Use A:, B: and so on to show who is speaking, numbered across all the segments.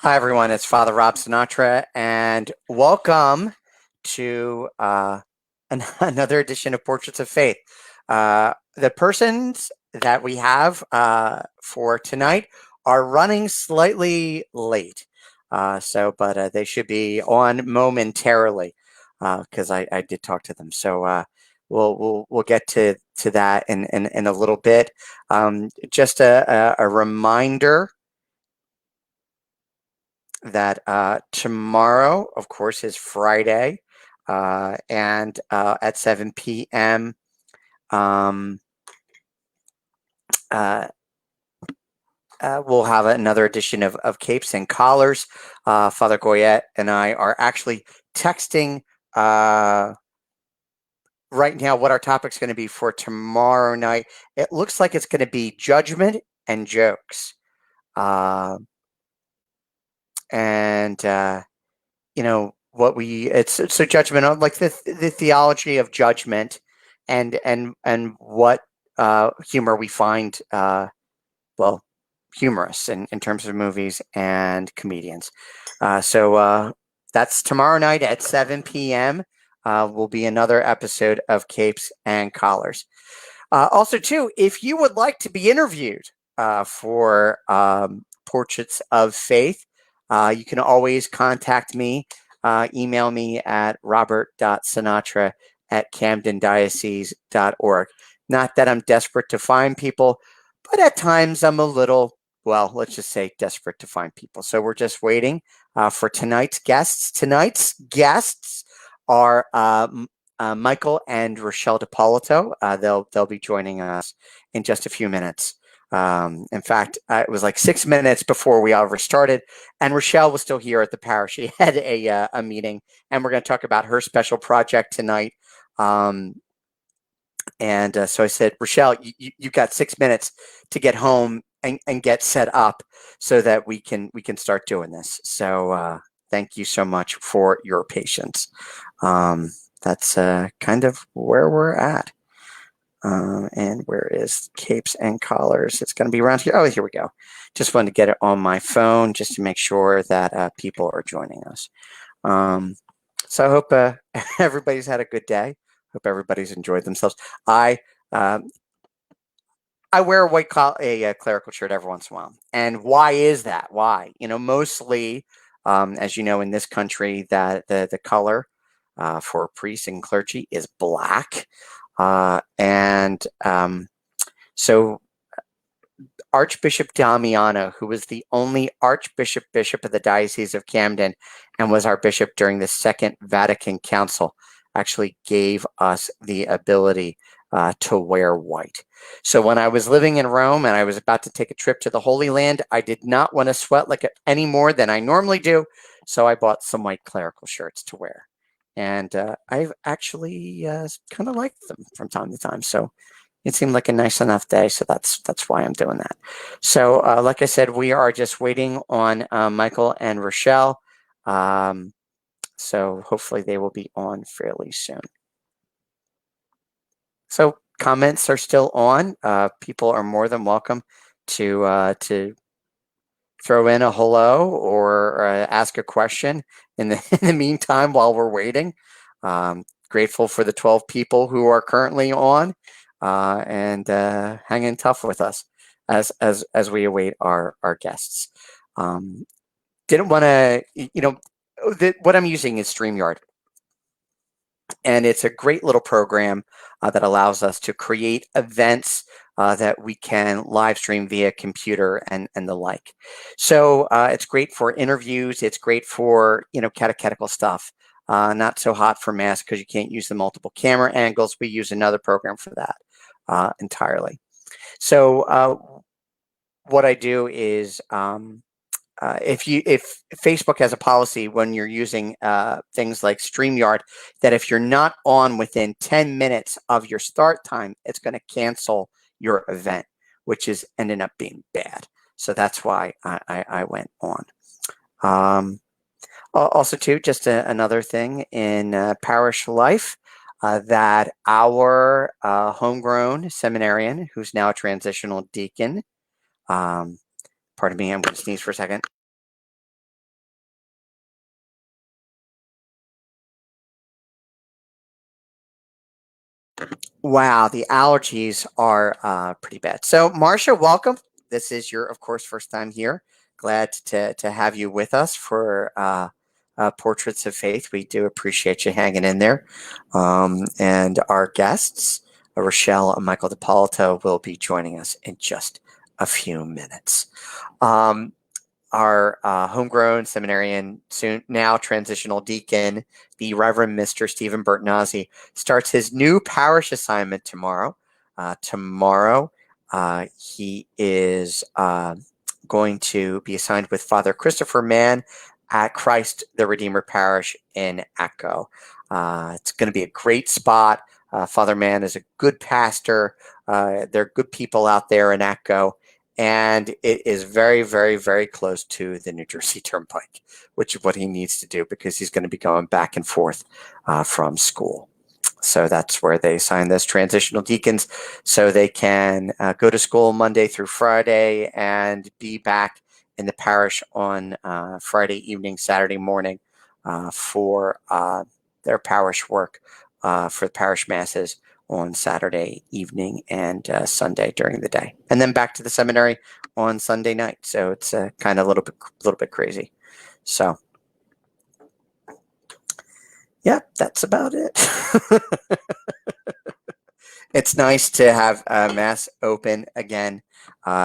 A: Hi, everyone. It's Father Rob Sinatra, and welcome to another edition of Portraits of Faith. The persons that we have for tonight are running slightly late, but they should be on momentarily because I did talk to them. So we'll get to that in a little bit. Just a reminder that tomorrow, of course, is Friday, and at 7 p.m. Um, uh, we'll have another edition of Capes and Collars. Father Goyette and I are actually texting right now what our topic's going to be for tomorrow night. It looks like it's going to be judgment and jokes. And it's so judgment on like the theology of judgment and what humor we find well humorous in terms of movies and comedians. So that's tomorrow night at 7 p.m. Will be another episode of Capes and Collars. Also, too, if you would like to be interviewed for Portraits of Faith, you can always contact me. Email me at robert.sinatra@camdendiocese.org. Not that I'm desperate to find people, but at times I'm a little, well, let's just say desperate to find people. So we're just waiting for tonight's guests. Tonight's guests are Michael and Rachele D'Ippolito. They'll be joining us in just a few minutes. In fact, it was like 6 minutes before we ever started, and Rachele was still here at the parish. She had a meeting, and we're going to talk about her special project tonight. So I said, Rachele, you got 6 minutes to get home and get set up so that we can start doing this. So thank you so much for your patience. That's kind of where we're at. And where is Capes and Collars? It's going to be around here. Oh, here we go. Just wanted to get it on my phone just to make sure that people are joining us. So I hope everybody's had a good day. Hope everybody's enjoyed themselves. I wear a clerical shirt every once in a while. And why is that? Why? Mostly, as you know, in this country, that the color for priests and clergy is black. So Archbishop Damiano, who was the only bishop of the Diocese of Camden and was our bishop during the Second Vatican Council, actually gave us the ability to wear white. So when I was living in Rome and I was about to take a trip to the Holy Land, I did not want to sweat like any more than I normally do. So I bought some white clerical shirts to wear. And I've actually kind of liked them from time to time. So it seemed like a nice enough day. So that's why I'm doing that. So like I said, we are just waiting on Michael and Rachele. So hopefully they will be on fairly soon. So comments are still on. People are more than welcome to throw in a hello or ask a question in the meantime while we're waiting. Grateful for the 12 people who are currently on and hanging tough with us as we await our guests. Didn't want to, what I'm using is StreamYard. And it's a great little program that allows us to create events that we can live stream via computer and the like. So it's great for interviews. It's great for, catechetical stuff. Not so hot for mass because you can't use the multiple camera angles. We use another program for that entirely. So what I do is if Facebook has a policy when you're using things like StreamYard that if you're not on within 10 minutes of your start time, it's going to cancel your event, which is ending up being bad. So that's why I went on. Also, too, just another thing in parish life that our homegrown seminarian, who's now a transitional deacon, pardon me, I'm going to sneeze for a second. Wow, the allergies are pretty bad. So, Marcia, welcome. This is your, of course, first time here. Glad to have you with us for Portraits of Faith. We do appreciate you hanging in there. And our guests, Rachele and Michael D'Ippolito, will be joining us in just a few minutes. Our homegrown seminarian, soon now transitional deacon, the Reverend Mr. Stephen Bertnazzi, starts his new parish assignment tomorrow. He is going to be assigned with Father Christopher Mann at Christ the Redeemer Parish in Echo. It's going to be a great spot. Father Mann is a good pastor. They're good people out there in Echo. And it is very, very, very close to the New Jersey Turnpike, which is what he needs to do because he's going to be going back and forth from school. So that's where they assign those transitional deacons so they can go to school Monday through Friday and be back in the parish on Friday evening, Saturday morning for their parish work for the parish masses on Saturday evening and Sunday during the day, and then back to the seminary on Sunday night. So it's kind of a little bit crazy. So, yeah, that's about it. It's nice to have Mass open again.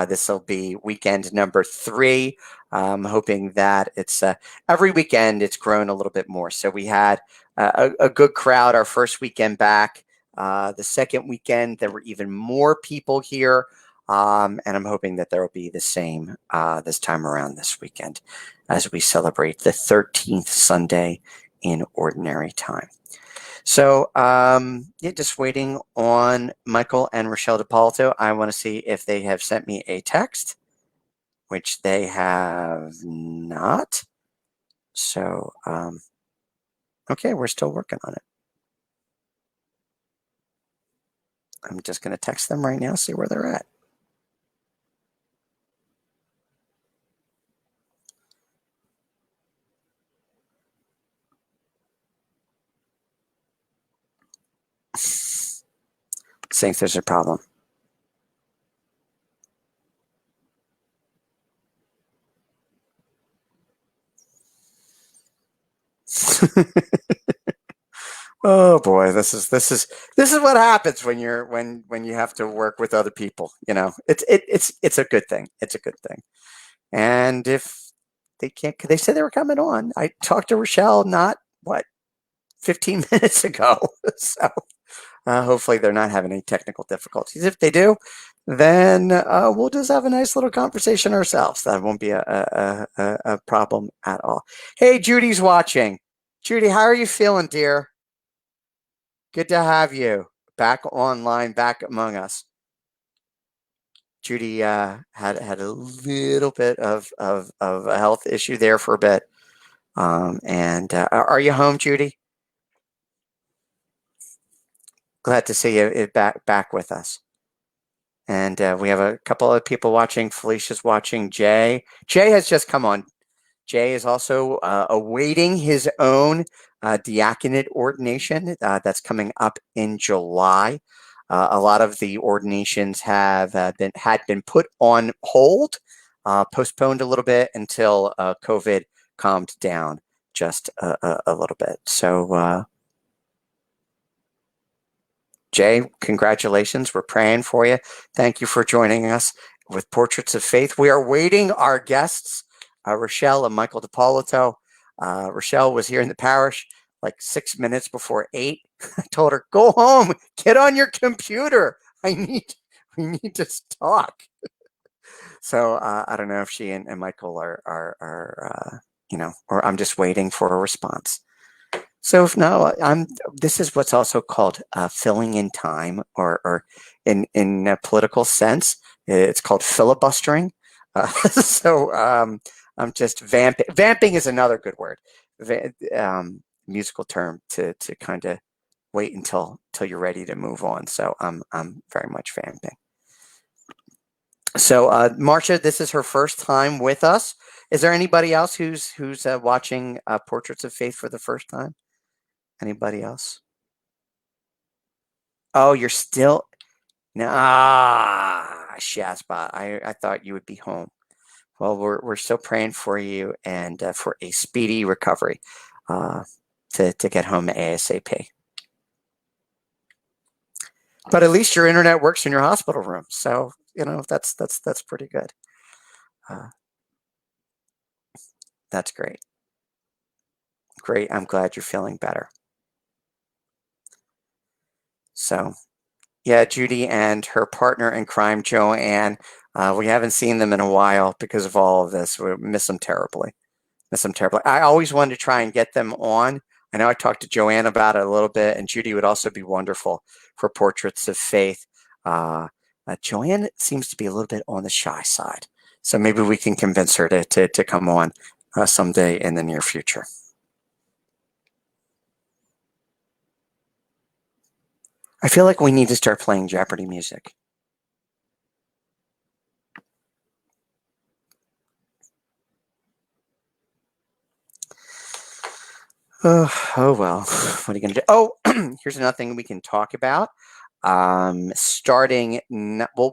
A: This will be weekend number 3. I'm hoping that it's every weekend it's grown a little bit more. So we had a good crowd our first weekend back. The second weekend, there were even more people here. And I'm hoping that there will be the same this time around this weekend as we celebrate the 13th Sunday in Ordinary Time. So, yeah, just waiting on Michael and Rachele D'Ippolito. I want to see if they have sent me a text, which they have not. So, okay, we're still working on it. I'm just going to text them right now, see where they're at. Think there's a problem. Oh boy, this is what happens when you have to work with other people. You know, it's a good thing. It's a good thing. And if they can't, they said they were coming on. I talked to Rachele not what 15 minutes ago. So hopefully they're not having any technical difficulties. If they do, then we'll just have a nice little conversation ourselves. That won't be a problem at all. Hey, Judy's watching. Judy, how are you feeling, dear? Good to have you back online, back among us. Judy had a little bit of a health issue there for a bit. And are you home, Judy? Glad to see you back with us. And we have a couple of people watching. Felicia's watching. Jay has just come on. Jay is also awaiting his own diaconate ordination that's coming up in July. A lot of the ordinations have been put on hold, postponed a little bit until COVID calmed down just a little bit. So, Jay, congratulations. We're praying for you. Thank you for joining us with Portraits of Faith. We are waiting our guests, Rachele and Michael D'Ippolito. Rachele was here in the parish like 6 minutes before 8. I told her, go home, get on your computer. We need to talk. So I don't know if she and Michael are or I'm just waiting for a response. So if no, this is what's also called filling in time, or in a political sense, it's called filibustering. So I'm just vamping. Vamping is another good word, musical term to kind of wait until you're ready to move on. So I'm very much vamping. So Marcia, this is her first time with us. Is there anybody else who's watching Portraits of Faith for the first time? Anybody else? Oh, you're still nah, Shazbot. I thought you would be home. Well, we're still praying for you and for a speedy recovery uh, to get home ASAP. But at least your internet works in your hospital room, so that's pretty good. Uh, that's great. Great. I'm glad you're feeling better. So yeah, Judy and her partner in crime, Joanne. We haven't seen them in a while because of all of this. We miss them terribly. Miss them terribly. I always wanted to try and get them on. I know I talked to Joanne about it a little bit, and Judy would also be wonderful for Portraits of Faith. Joanne seems to be a little bit on the shy side, so maybe we can convince her to come on someday in the near future. I feel like we need to start playing Jeopardy music. Oh well, what are you going to do? Oh, here's another thing we can talk about. Well,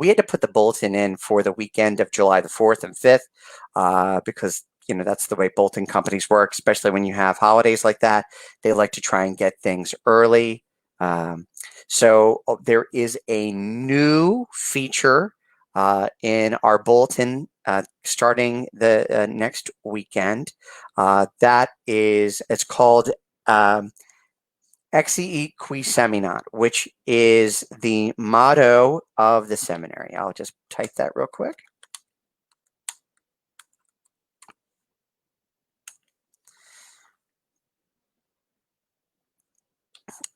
A: we had to put the bulletin in for the weekend of July the 4th and 5th because that's the way bulletin companies work, especially when you have holidays like that. They like to try and get things early. So there is a new feature in our bulletin starting the next weekend. It's called Exii Qui Seminat, which is the motto of the seminary. I'll just type that real quick.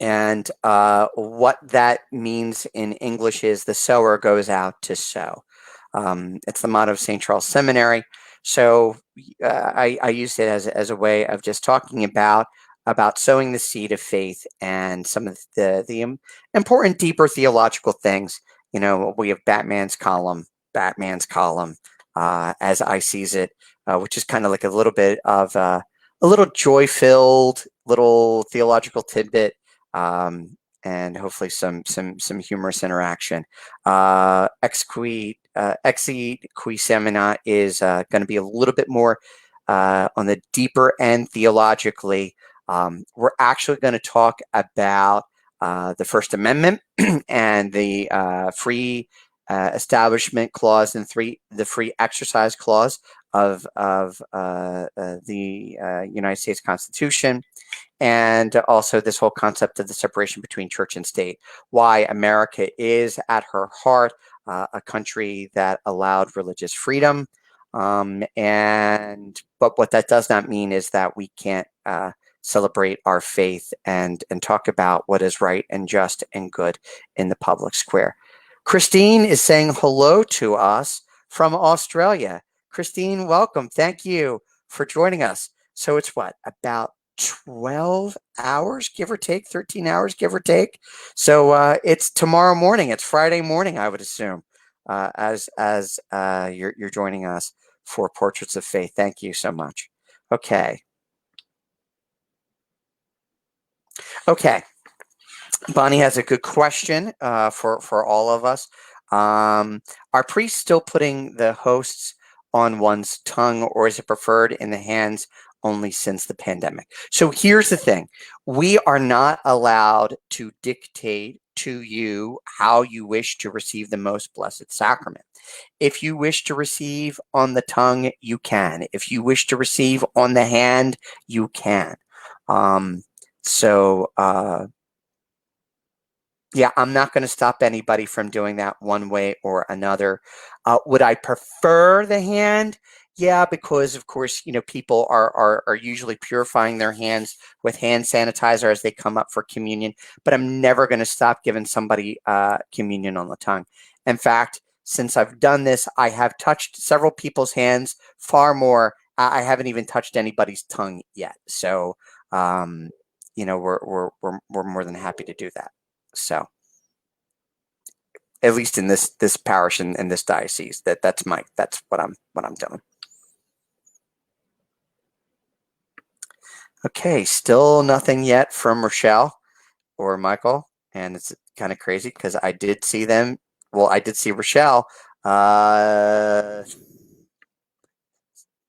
A: And what that means in English is the sower goes out to sow. It's the motto of St. Charles Seminary. So I used it as a way of just talking about sowing the seed of faith and some of the important, deeper theological things. We have Batman's column, as I sees it, which is kind of like a little bit of a little joy-filled little theological tidbit, and hopefully some humorous interaction. Exi Qui Semina is going to be a little bit more on the deeper end theologically. We're actually going to talk about the First Amendment and the free establishment clause and the free exercise clause of the United States Constitution, and also this whole concept of the separation between church and state, why America is at her heart a country that allowed religious freedom. But what that does not mean is that we can't celebrate our faith and talk about what is right and just and good in the public square. Christine is saying hello to us from Australia. Christine, welcome. Thank you for joining us. So it's what, about 12 hours, give or take, 13 hours, give or take. So it's tomorrow morning. It's Friday morning, I would assume, as you're joining us for Portraits of Faith. Thank you so much. Okay. Bonnie has a good question for all of us. Are priests still putting the hosts on one's tongue, or is it preferred in the hands only since the pandemic? So here's the thing. We are not allowed to dictate to you how you wish to receive the most blessed sacrament. If you wish to receive on the tongue, you can. If you wish to receive on the hand, you can. So yeah, I'm not going to stop anybody from doing that one way or another. Would I prefer the hand? Yeah, because of course, people are usually purifying their hands with hand sanitizer as they come up for communion. But I'm never going to stop giving somebody communion on the tongue. In fact, since I've done this, I have touched several people's hands far more. I haven't even touched anybody's tongue yet. So, we're more than happy to do that. So, at least in this parish and this diocese, that's what I'm doing. Okay, still nothing yet from Rachele or Michael. and it's kind of crazy because I did see them. Well, I did see Rochelle uh,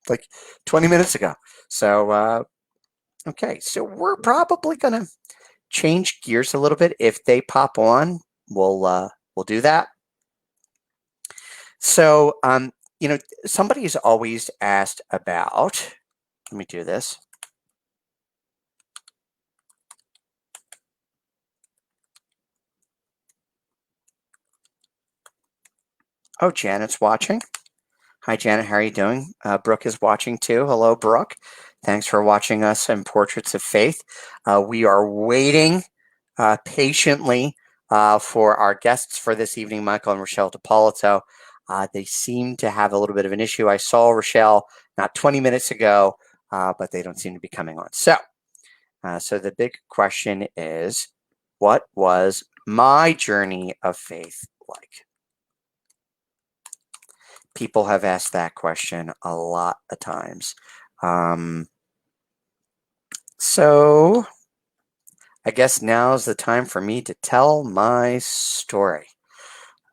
A: like 20 minutes ago. So, okay, so we're probably gonna change gears a little bit. If they pop on, we'll do that. So, somebody's always asked about. Let me do this. Oh, Janet's watching. Hi, Janet. How are you doing? Brooke is watching too. Hello, Brooke. Thanks for watching us in Portraits of Faith. We are waiting patiently for our guests for this evening, Michael and Rachele D'Ippolito. They seem to have a little bit of an issue. I saw Rachele not 20 minutes ago, but they don't seem to be coming on. So the big question is, what was my journey of faith like? People have asked that question a lot of times. So I guess now's the time for me to tell my story.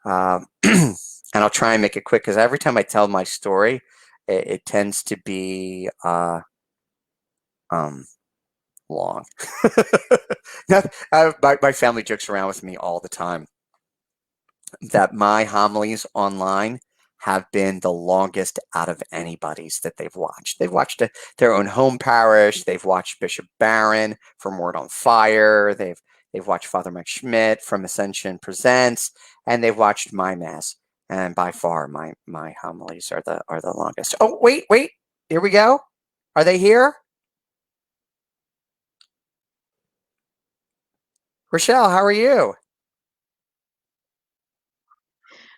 A: And I'll try and make it quick because every time I tell my story, it tends to be long. Now, my family jokes around with me all the time that my homilies online have been the longest out of anybody's that they've watched. They've watched their own home parish. They've watched Bishop Barron from Word on Fire. They've watched Father Mike Schmidt from Ascension Presents, and they've watched my mass. And by far, my homilies are the longest. Oh, wait, here we go. Are they here? Rachele, how are you?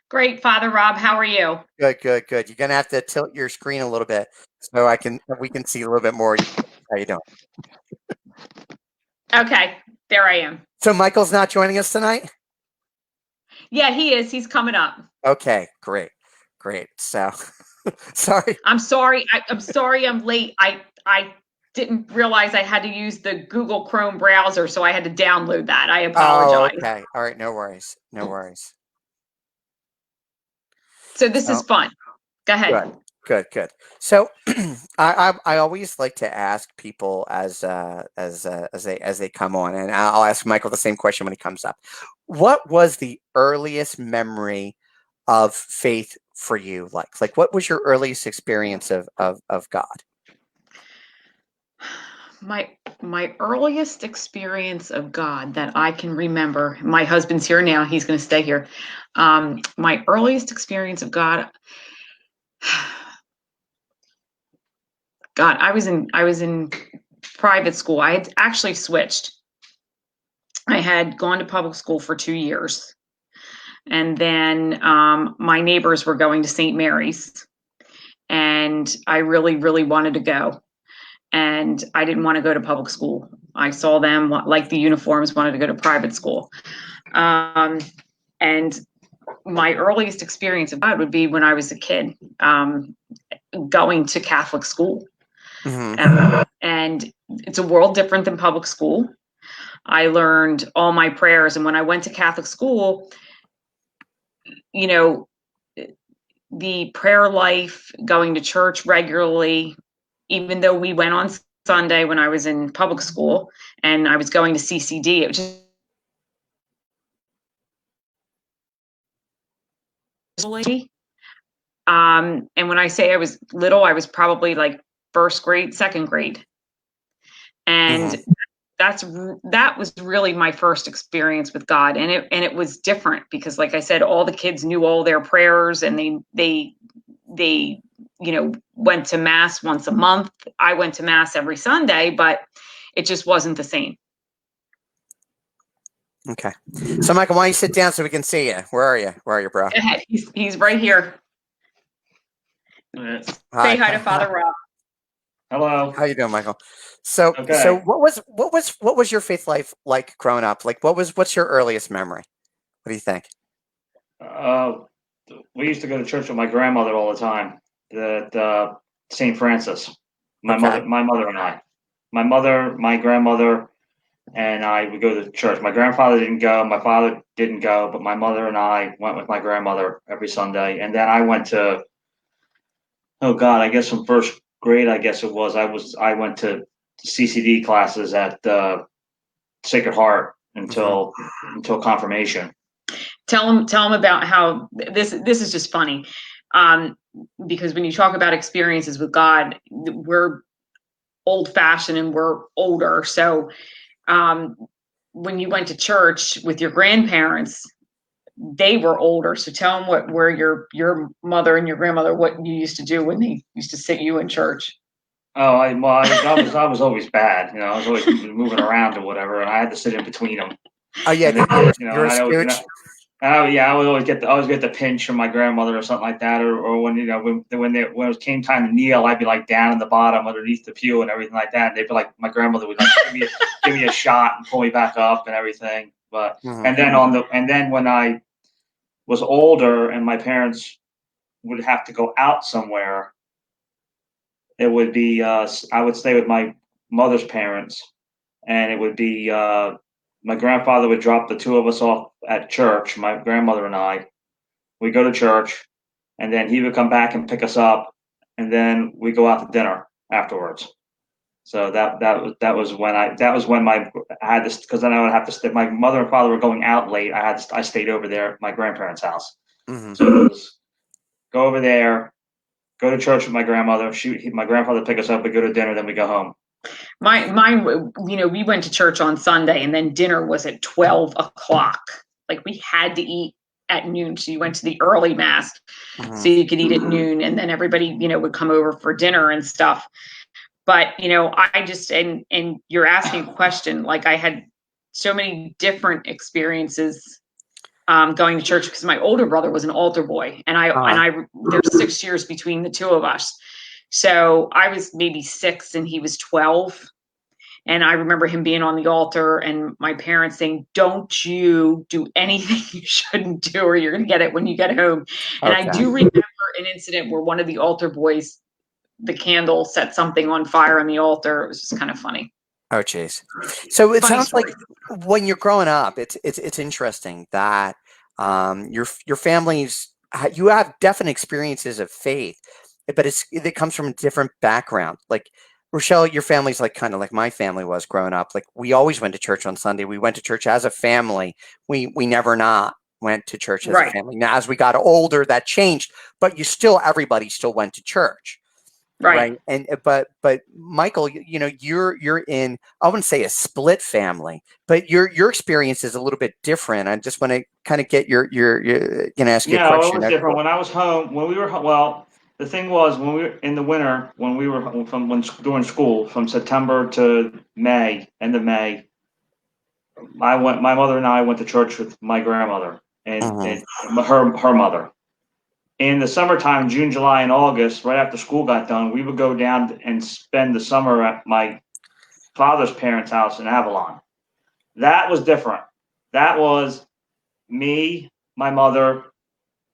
B: Great, Father Rob. How are you?
A: Good. You're gonna have to tilt your screen a little bit so we can see a little bit more. How you doing?
B: Okay, there I am.
A: So Michael's not joining us tonight?
B: Yeah, he is. He's coming up.
A: Okay, great. So sorry.
B: I'm sorry. I'm sorry I'm late. I didn't realize I had to use the Google Chrome browser, so I had to download that. I
A: Oh,
B: apologize.
A: okay. All right, no worries.
B: So this is
A: So
B: fun. Go ahead.
A: good. So I always like to ask people as they come on, and I'll ask Michael the same question when he comes up. What was the earliest memory of faith for you like? Like, what was your earliest experience of God?
B: My earliest experience of God that I can remember. My husband's here now. He's going to stay here. My earliest experience of God. God, I was in private school. I had actually switched. I had gone to public school for 2 years. And then my neighbors were going to St. Mary's. And I really, really wanted to go. And I didn't want to go to public school. I saw them, like the uniforms, wanted to go to private school. And my earliest experience of God would be when I was a kid, going to Catholic school.
A: Mm-hmm.
B: And it's a world different than public school. I learned all my prayers. And when I went to Catholic school, you know, the prayer life, going to church regularly, even though we went on Sunday when I was in public school and I was going to CCD, it was just and when I say I was little, I was probably like first grade, second grade. And
A: Mm-hmm.
B: that was really my first experience with God, and it was different because, like I said, all the kids knew all their prayers, and they went to mass once a month. I went to mass every Sunday, but it just wasn't the same.
A: Okay. So Michael, why don't you sit down so we can see you? Where are you, bro?
B: Go ahead. He's right here.
A: Hi.
B: Say hi to Father Rob.
C: Hello.
A: How you doing, Michael? So
C: Okay.
A: what was your faith life like growing up? Like, what's your earliest memory? What do you think?
C: We used to go to church with my grandmother all the time. At St. Francis.
A: Okay.
C: My mother and I. My mother, my grandmother, and I would go to church. My grandfather didn't go, my father didn't go, but my mother and I went with my grandmother every Sunday. And then I went to, oh God, I guess from first grade, I guess it was. I went to CCD classes at Sacred Heart
A: Mhm.
C: until confirmation.
B: Tell them about how this is just funny, because when you talk about experiences with God, we're old fashioned and we're older. So when you went to church with your grandparents, they were older. So tell them where your mother and your grandmother, what you used to do when they used to sit you in church.
C: Oh, I was always bad. You know, I was always moving around or whatever, and I had to sit in between them.
A: Oh yeah,
C: And then, you know,
A: you're
C: and
A: a
C: I always,
A: scooch.
C: oh yeah, I would always get the pinch from my grandmother or something like that, or when when it came time to kneel, I'd be like down in the bottom underneath the pew and everything like that. And they'd be like, my grandmother would like give me a shot and pull me back up and everything. But
A: Mhm.
C: and then when I was older and my parents would have to go out somewhere, it would be I would stay with my mother's parents, and it would be my grandfather would drop the two of us off at church, my grandmother and I. We go to church, and then he would come back and pick us up, and then we go out to dinner afterwards. So that was when I had this, because then I would have to stay. My mother and father were going out late. I stayed over there at my grandparents' house.
A: Mhm.
C: So it was go over there, go to church with my grandmother. My grandfather pick us up. We go to dinner, then we go home.
B: Mine, we went to church on Sunday and then dinner was at 12 o'clock. Like we had to eat at noon. So you went to the early mass so
A: Mhm.
B: you could eat at noon, and then everybody, would come over for dinner and stuff. But, I just, and you're asking a question, like I had so many different experiences going to church because my older brother was an altar boy, and
A: Uh,
B: there's 6 years between the two of us. So I was maybe 6 and he was 12. And I remember him being on the altar and my parents saying, "Don't you do anything you shouldn't do, or you're going to get it when you get home." And I
A: okay.
B: do remember an incident where one of the altar boys, the candle set something on fire on the altar. It was just kind of funny.
A: Oh jeez. So it
B: Funny
A: sounds like
B: story.
A: when you're growing up, it's interesting that your family's you have definite experiences of faith, but it comes from a different background. Like Rochelle, your family's like kind of like my family was growing up. Like we always went to church on Sunday. We went to church as a family. We never not went to church as a
B: Right.
A: family. Now as we got older, that changed, but everybody still went to church.
B: Right.
A: Right. And but Michael, you're in, I wouldn't say a split family, but your experience is a little bit different. I just want to kind of get your gonna ask you a
C: No, it
A: question.
C: was different. When I was home, when we were well, the thing was when we were in the winter, when we were from when during school from September to May, end of May, my mother and I went to church with my grandmother
A: Mhm.
C: and her mother. In the summertime, June, July, and August, right after school got done, we would go down and spend the summer at my father's parents' house in Avalon. That was different. That was me, my mother.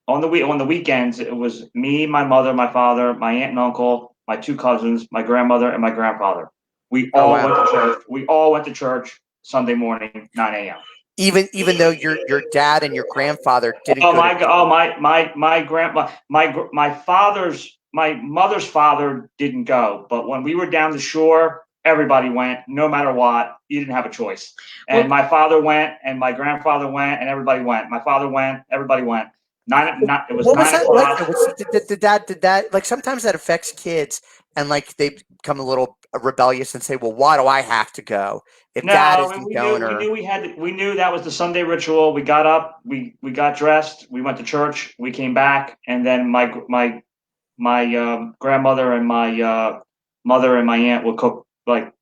C: On the weekends, it was me, my mother, my father, my aunt and uncle, my two cousins, my grandmother, and my grandfather. We
A: Oh
C: all
A: wow.
C: went to church. We all went to church Sunday morning, 9 a.m.
A: Even though your dad and your grandfather didn't
C: Oh
A: go to
C: my! Oh my grandma, my father's my mother's father didn't go, but when we were down the shore, everybody went, no matter what. You didn't have a choice. And
B: Well,
C: my father went, and my grandfather went, and everybody went. My father went, everybody went. It was
A: what was
C: nine
A: that like?
C: o'clock.
A: Did that like sometimes that affects kids and like they become a little rebellious and say, well, why do I have to go if dad
C: No,
A: isn't going? Or
C: we knew that was the Sunday ritual. We got up, we got dressed, we went to church, we came back, and then my grandmother and my mother and my aunt would cook like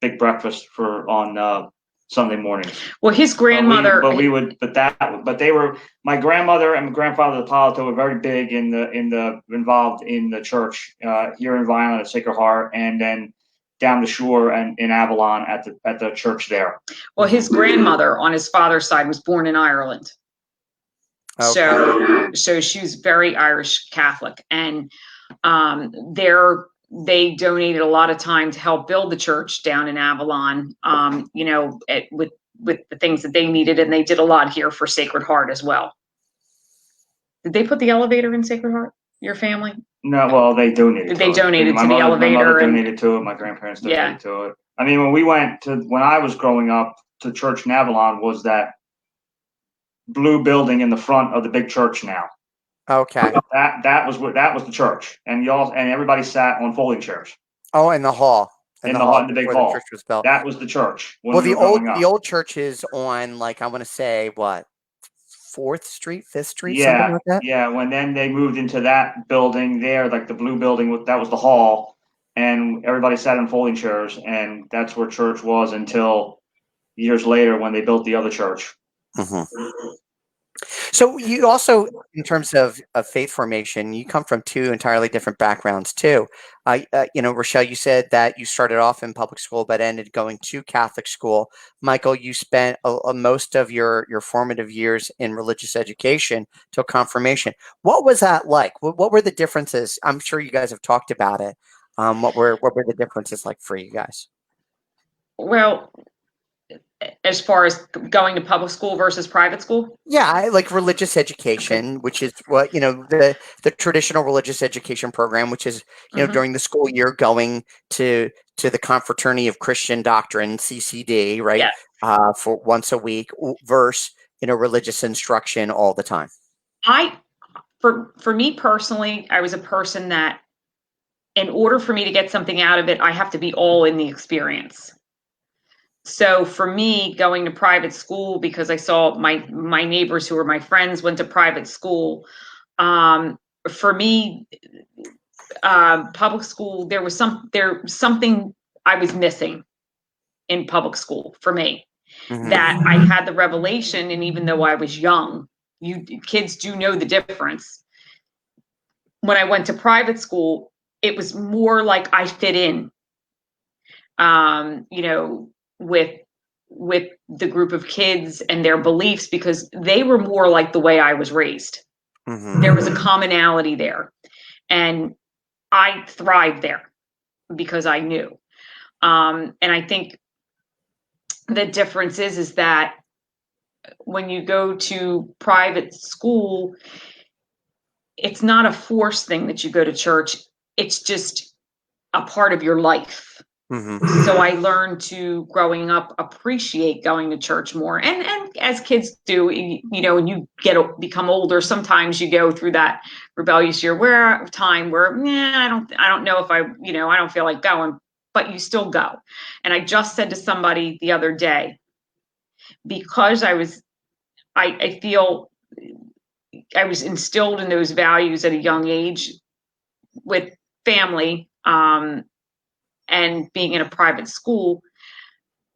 C: big breakfast for on Sunday mornings.
B: well, his grandmother,
C: But we would but they were my grandmother and my grandfather D'Ippolito were very big in the involved in the church here in Violent at Sacred Heart, and then down the shore and in Avalon at the church there.
B: his
A: Mhm.
B: grandmother on his father's side was born in Ireland.
A: Okay.
B: So she was very Irish Catholic, and their they donated a lot of time to help build the church down in Avalon, with the things that they needed, and they did a lot here for Sacred Heart as well. Did they put the elevator in Sacred Heart, your family?
C: No, well, they donated.
B: They
C: to it.
B: donated
C: My
B: to the
C: mother,
B: elevator.
C: My mother
B: and
C: donated to it. My grandparents donated
B: Yeah.
C: to it. I mean, when I was growing up, the church in Avalon was that blue building in the front of the big church now.
A: Okay.
C: That was the church, and everybody sat on folding chairs
A: Oh, in the hall.
C: in the big
A: before the
C: hall.
A: church was built.
C: That was the church when
A: Well,
C: we were growing up.
A: the old church is on, like, I want to say, what, 4th Street, 5th Street, something
C: Yeah,
A: like that.
C: yeah. When then they moved into that building there, like the blue building, that was the hall, and everybody sat in folding chairs, and that's where church was until years later when they built the other church.
A: Mm-hmm. So you also, in terms of faith formation, you come from two entirely different backgrounds too. Rachele, you said that you started off in public school but ended going to Catholic school. Michael, you spent most of your formative years in religious education till confirmation. What was that like? What were the differences? I'm sure you guys have talked about it. What were the differences like for you guys?
B: Well, as far as going to public school versus private school?
A: Yeah, I like religious education, which is what, the traditional religious education program, which is, during the school year going to the Confraternity of Christian Doctrine, CCD, right?
B: Yeah.
A: For once a week versus, religious instruction all the time.
B: For me personally, I was a person that in order for me to get something out of it, I have to be all in the experience. So for me, going to private school, because I saw my neighbors who were my friends went to private school. For me, public school, there was something I was missing in public school for me.
A: Mm-hmm.
B: That I had the revelation, and even though I was young, kids do know the difference. When I went to private school, it was more like I fit in. With the group of kids and their beliefs, because they were more like the way I was raised. Mm-hmm. There was a commonality there, and I thrived there because I knew. And I think the difference is that when you go to private school, it's not a forced thing that you go to church. It's just a part of your life. Mm-hmm. So I learned to, growing up, appreciate going to church more. And as kids do, when you become older, sometimes you go through that rebellious year where I don't know if I don't feel like going, but you still go. And I just said to somebody the other day, because I feel I was instilled in those values at a young age with family, and being in a private school,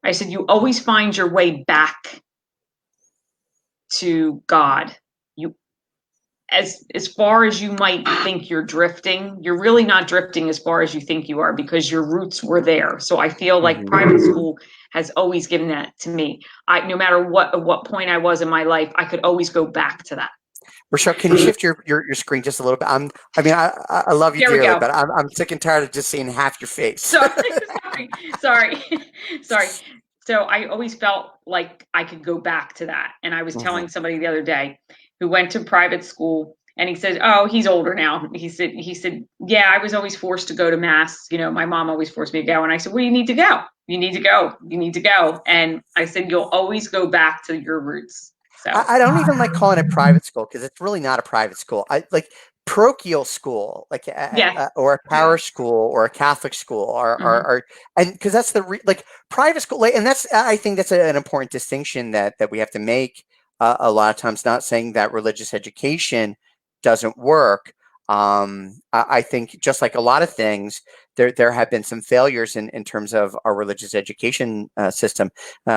B: I said, you always find your way back to God. As far as you might think you're drifting, you're really not drifting as far as you think you are, because your roots were there. So I feel like private school has always given that to me. No matter at what point I was in my life, I could always go back to that.
A: Rachele, can you shift your screen just a little bit? I love you dearly, but I'm sick and tired of just seeing half your face.
B: Sorry. So I always felt like I could go back to that. And I was telling somebody the other day who went to private school, and he said, oh, he's older now. He said, yeah, I was always forced to go to mass. My mom always forced me to go. And I said, well, you need to go. You need to go. You need to go. And I said, you'll always go back to your roots. So
A: I don't even like calling it private school, because it's really not a private school. I like parochial school, like or a parish school or a Catholic school, or and because that's private school, and I think that's an important distinction that we have to make. A lot of times, not saying that religious education doesn't work. I think, just like a lot of things, there have been some failures in terms of our religious education system.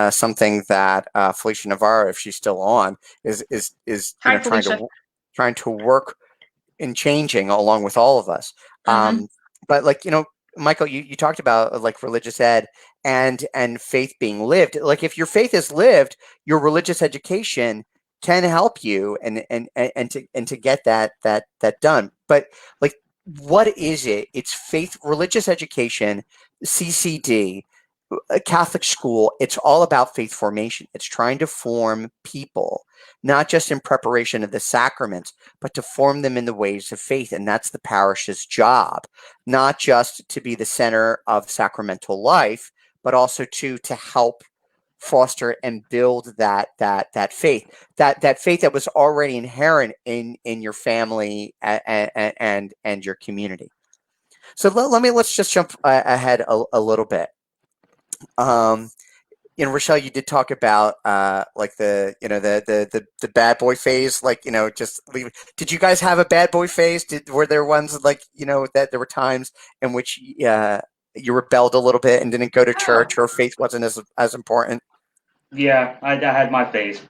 A: Something that Felicia Navarro, if she's still on, is
B: Hi,
A: trying to work in changing along with all of us. But Michael, you talked about religious ed and faith being lived. Like, if your faith is lived, your religious education can help you and to get that done. But what is it? It's faith, religious education, CCD, a Catholic school. It's all about faith formation. It's trying to form people, not just in preparation of the sacraments, but to form them in the ways of faith. And that's the parish's job, not just to be the center of sacramental life, but also to help foster and build that faith, that faith that was already inherent in your family and your community. So let's just jump ahead a little bit. Um, Rachele, you did talk about like the bad boy phase, like just leave. Did you guys have a bad boy phase? Were there ones like that there were times in which you rebelled a little bit and didn't go to church, or faith wasn't as important?
C: Yeah, I had my phase.
B: Go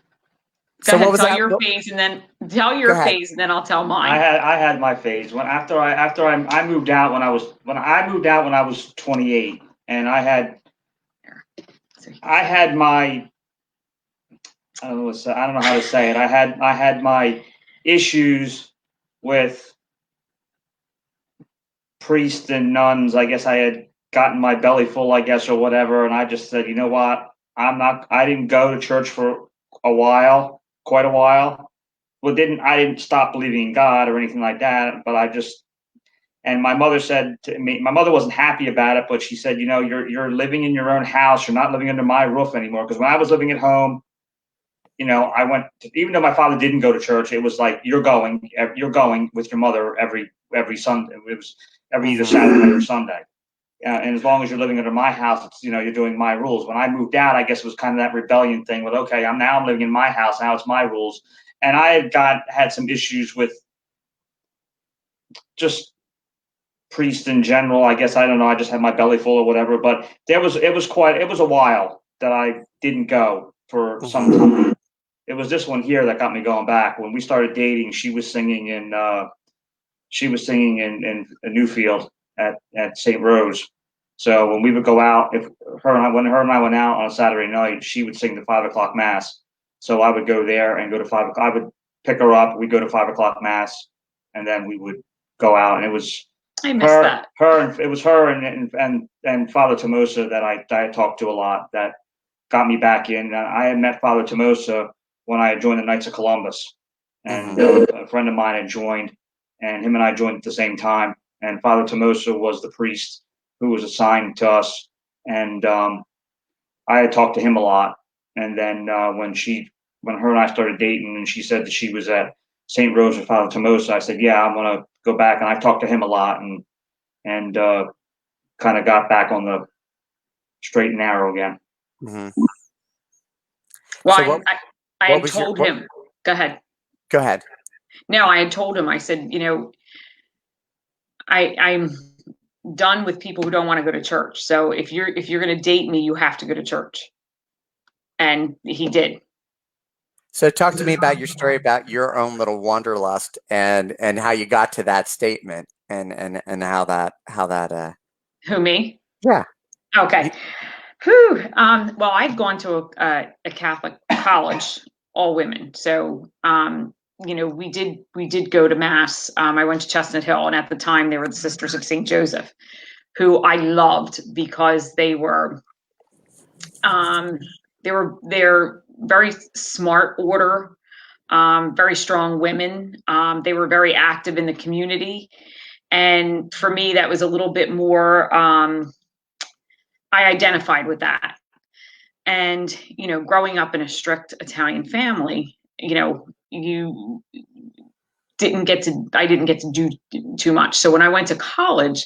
A: So what
B: ahead,
A: was
B: tell
A: that?
B: your phase, and then tell
A: Go
B: your
A: ahead.
B: phase, and then I'll tell
C: I
B: mine.
C: had my phase when I moved out when I was 28, and I had my I don't know how to say it. I had my issues with priests and nuns. I guess I had gotten my belly full, I guess, or whatever, and I just said, you know what? I didn't go to church for a while, quite a while. Well, I didn't stop believing in God or anything like that, but and my mother said to me, my mother wasn't happy about it, but she said, you're living in your own house. You're not living under my roof anymore. Because when I was living at home, I went even though my father didn't go to church, it was like you're going with your mother every Sunday. It was every either Saturday or Sunday. And as long as you're living under my house, it's, you're doing my rules. When I moved out, I guess it was kind of that rebellion thing with, okay, I'm living in my house. Now it's my rules. And I had some issues with just priests in general. I guess, I don't know. I just had my belly full or whatever, but it was a while that I didn't go for some time. It was this one here that got me going back. When we started dating, she was singing in Newfield at St. Rose. So when we would go out, when her and I went out on a Saturday night, she would sing the 5 o'clock mass. So I would go there and go to 5 o'clock. I would pick her up. We'd go to 5 o'clock mass, and then we would go out. And it was
B: I missed that.
C: it was her and Father Tomosa that I talked to a lot that got me back in. I had met Father Tomosa when I had joined the Knights of Columbus, and a friend of mine had joined, and him and I joined at the same time. And Father Tomosa was the priest who was assigned to us, and I had talked to him a lot. And then when her and I started dating, and she said that she was at St. Rose with Father Tomosa, I said, yeah, I'm gonna go back. And I talked to him a lot, and kind of got back on the straight and narrow again.
A: Mm-hmm.
B: Well,
A: So
B: I had told him. Go ahead.
A: Go ahead.
B: No, I had told him. I said, I'm done with people who don't want to go to church. So if you're going to date me, you have to go to church. And he did.
A: So talk to me about your story about your own little wanderlust and how you got to that statement and how that
B: Who, me?
A: yeah.
B: Okay. Whew. Well, I'd gone to a Catholic college, all women. So, we did go to mass. I went to Chestnut Hill, and at the time they were the Sisters of St. Joseph, who I loved because they're very smart order, very strong women. They were very active in the community. And for me, that was a little bit more, I identified with that. And, growing up in a strict Italian family, I didn't get to do too much. So when I went to college,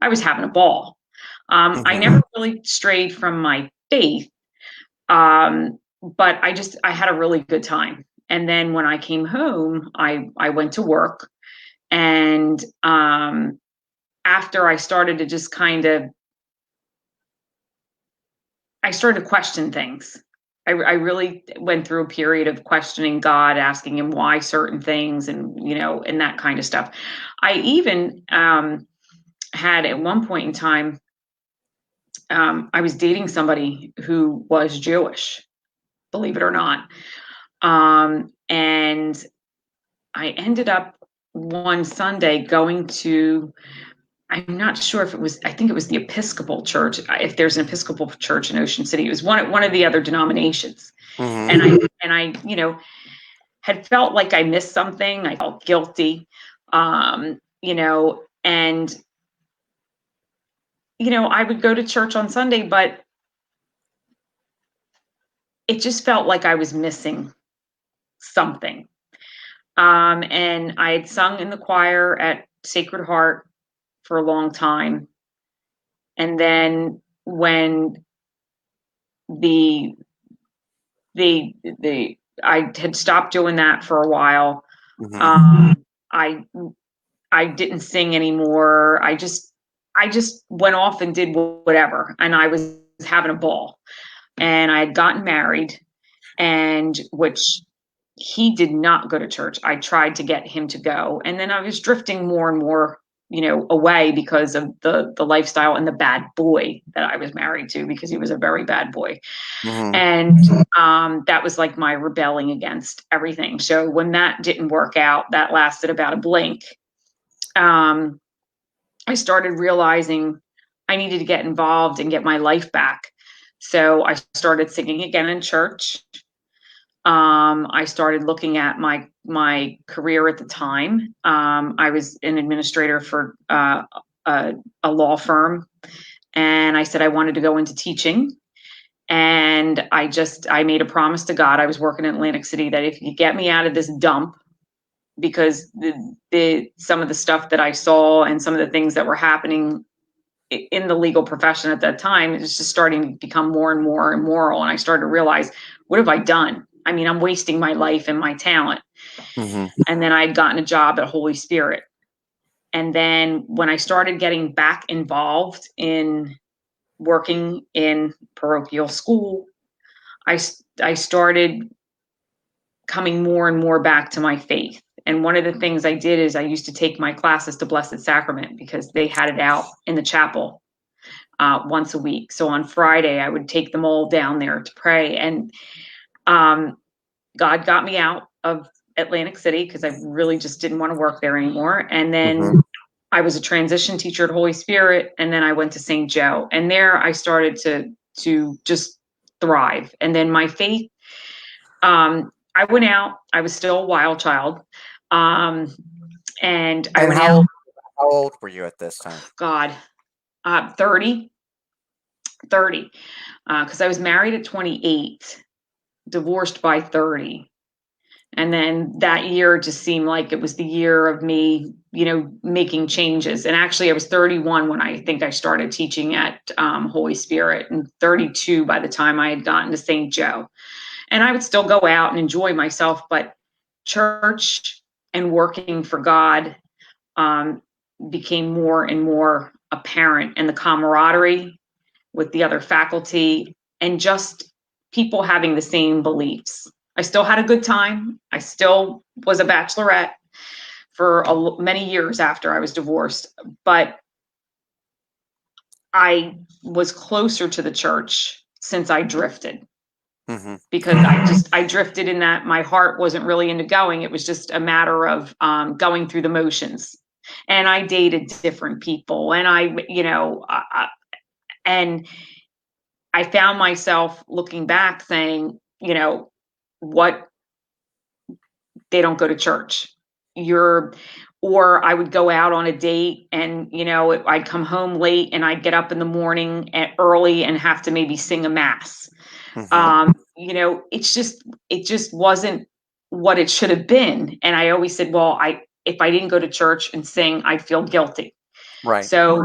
B: I was having a ball. I never really strayed from my faith. But I had a really good time. And then when I came home, I went to work. And after I started to just I started to question things. I really went through a period of questioning God, asking him why certain things and that kind of stuff. I even had at one point in time, I was dating somebody who was Jewish, believe it or not. And I ended up one Sunday going to, I'm not sure if it was, I think it was the Episcopal Church. If there's an Episcopal Church in Ocean City, it was one of the other denominations.
A: Mm-hmm.
B: And I, had felt like I missed something. I felt guilty, and I would go to church on Sunday, but it just felt like I was missing something. And I had sung in the choir at Sacred Heart for a long time. And then when the I had stopped doing that for a while,
A: Mm-hmm.
B: I I didn't sing anymore. I just went off and did whatever, and I was having a ball. And I had gotten married, and which he did not go to church. I tried to get him to go, and then I was drifting more and more, away because of the lifestyle and the bad boy that I was married to, because he was a very bad boy.
A: Mm-hmm.
B: And that was like my rebelling against everything. So when that didn't work out, that lasted about a blink. I started realizing I needed to get involved and get my life back. So I started singing again in church. I started looking at my career at the time. I was an administrator for a law firm, and I said I wanted to go into teaching. And I made a promise to God. I was working in Atlantic City that if you get me out of this dump, because the some of the stuff that I saw and some of the things that were happening in the legal profession at that time, it was just starting to become more and more immoral. And I started to realize, what have I done? I mean, I'm wasting my life and my talent.
A: Mm-hmm.
B: And then I had gotten a job at Holy Spirit. And then when I started getting back involved in working in parochial school, I started coming more and more back to my faith. And one of the things I did is I used to take my classes to Blessed Sacrament, because they had it out in the chapel once a week. So on Friday, I would take them all down there to pray. And God got me out of Atlantic City because I really just didn't want to work there anymore. And
A: Mm-hmm.
B: then I was a transition teacher at Holy Spirit, and then I went to St. Joe. And there I started to just thrive. And then my faith, I went out. I was still a wild child. Um, and I
A: And
B: went out,
A: how old were you at this time?
B: God, 30, because I was married at 28, divorced by 30. And then that year just seemed like it was the year of me, making changes. And actually, I was 31 when I think I started teaching at Holy Spirit, and 32 by the time I had gotten to St. Joe. And I would still go out and enjoy myself, but church and working for God became more and more apparent, and the camaraderie with the other faculty, and just people having the same beliefs. I still had a good time. I still was a bachelorette for many years after I was divorced, but I was closer to the church since I drifted,
A: Mm-hmm.
B: because I drifted in that my heart wasn't really into going. It was just a matter of going through the motions. And I dated different people, and and I found myself looking back saying, what, they don't go to church. Or I would go out on a date, and, I'd come home late, and I'd get up in the morning early and have to maybe sing a mass.
A: Mm-hmm.
B: It just wasn't what it should have been. And I always said, well, if I didn't go to church and sing, I'd feel guilty.
A: Right.
B: So,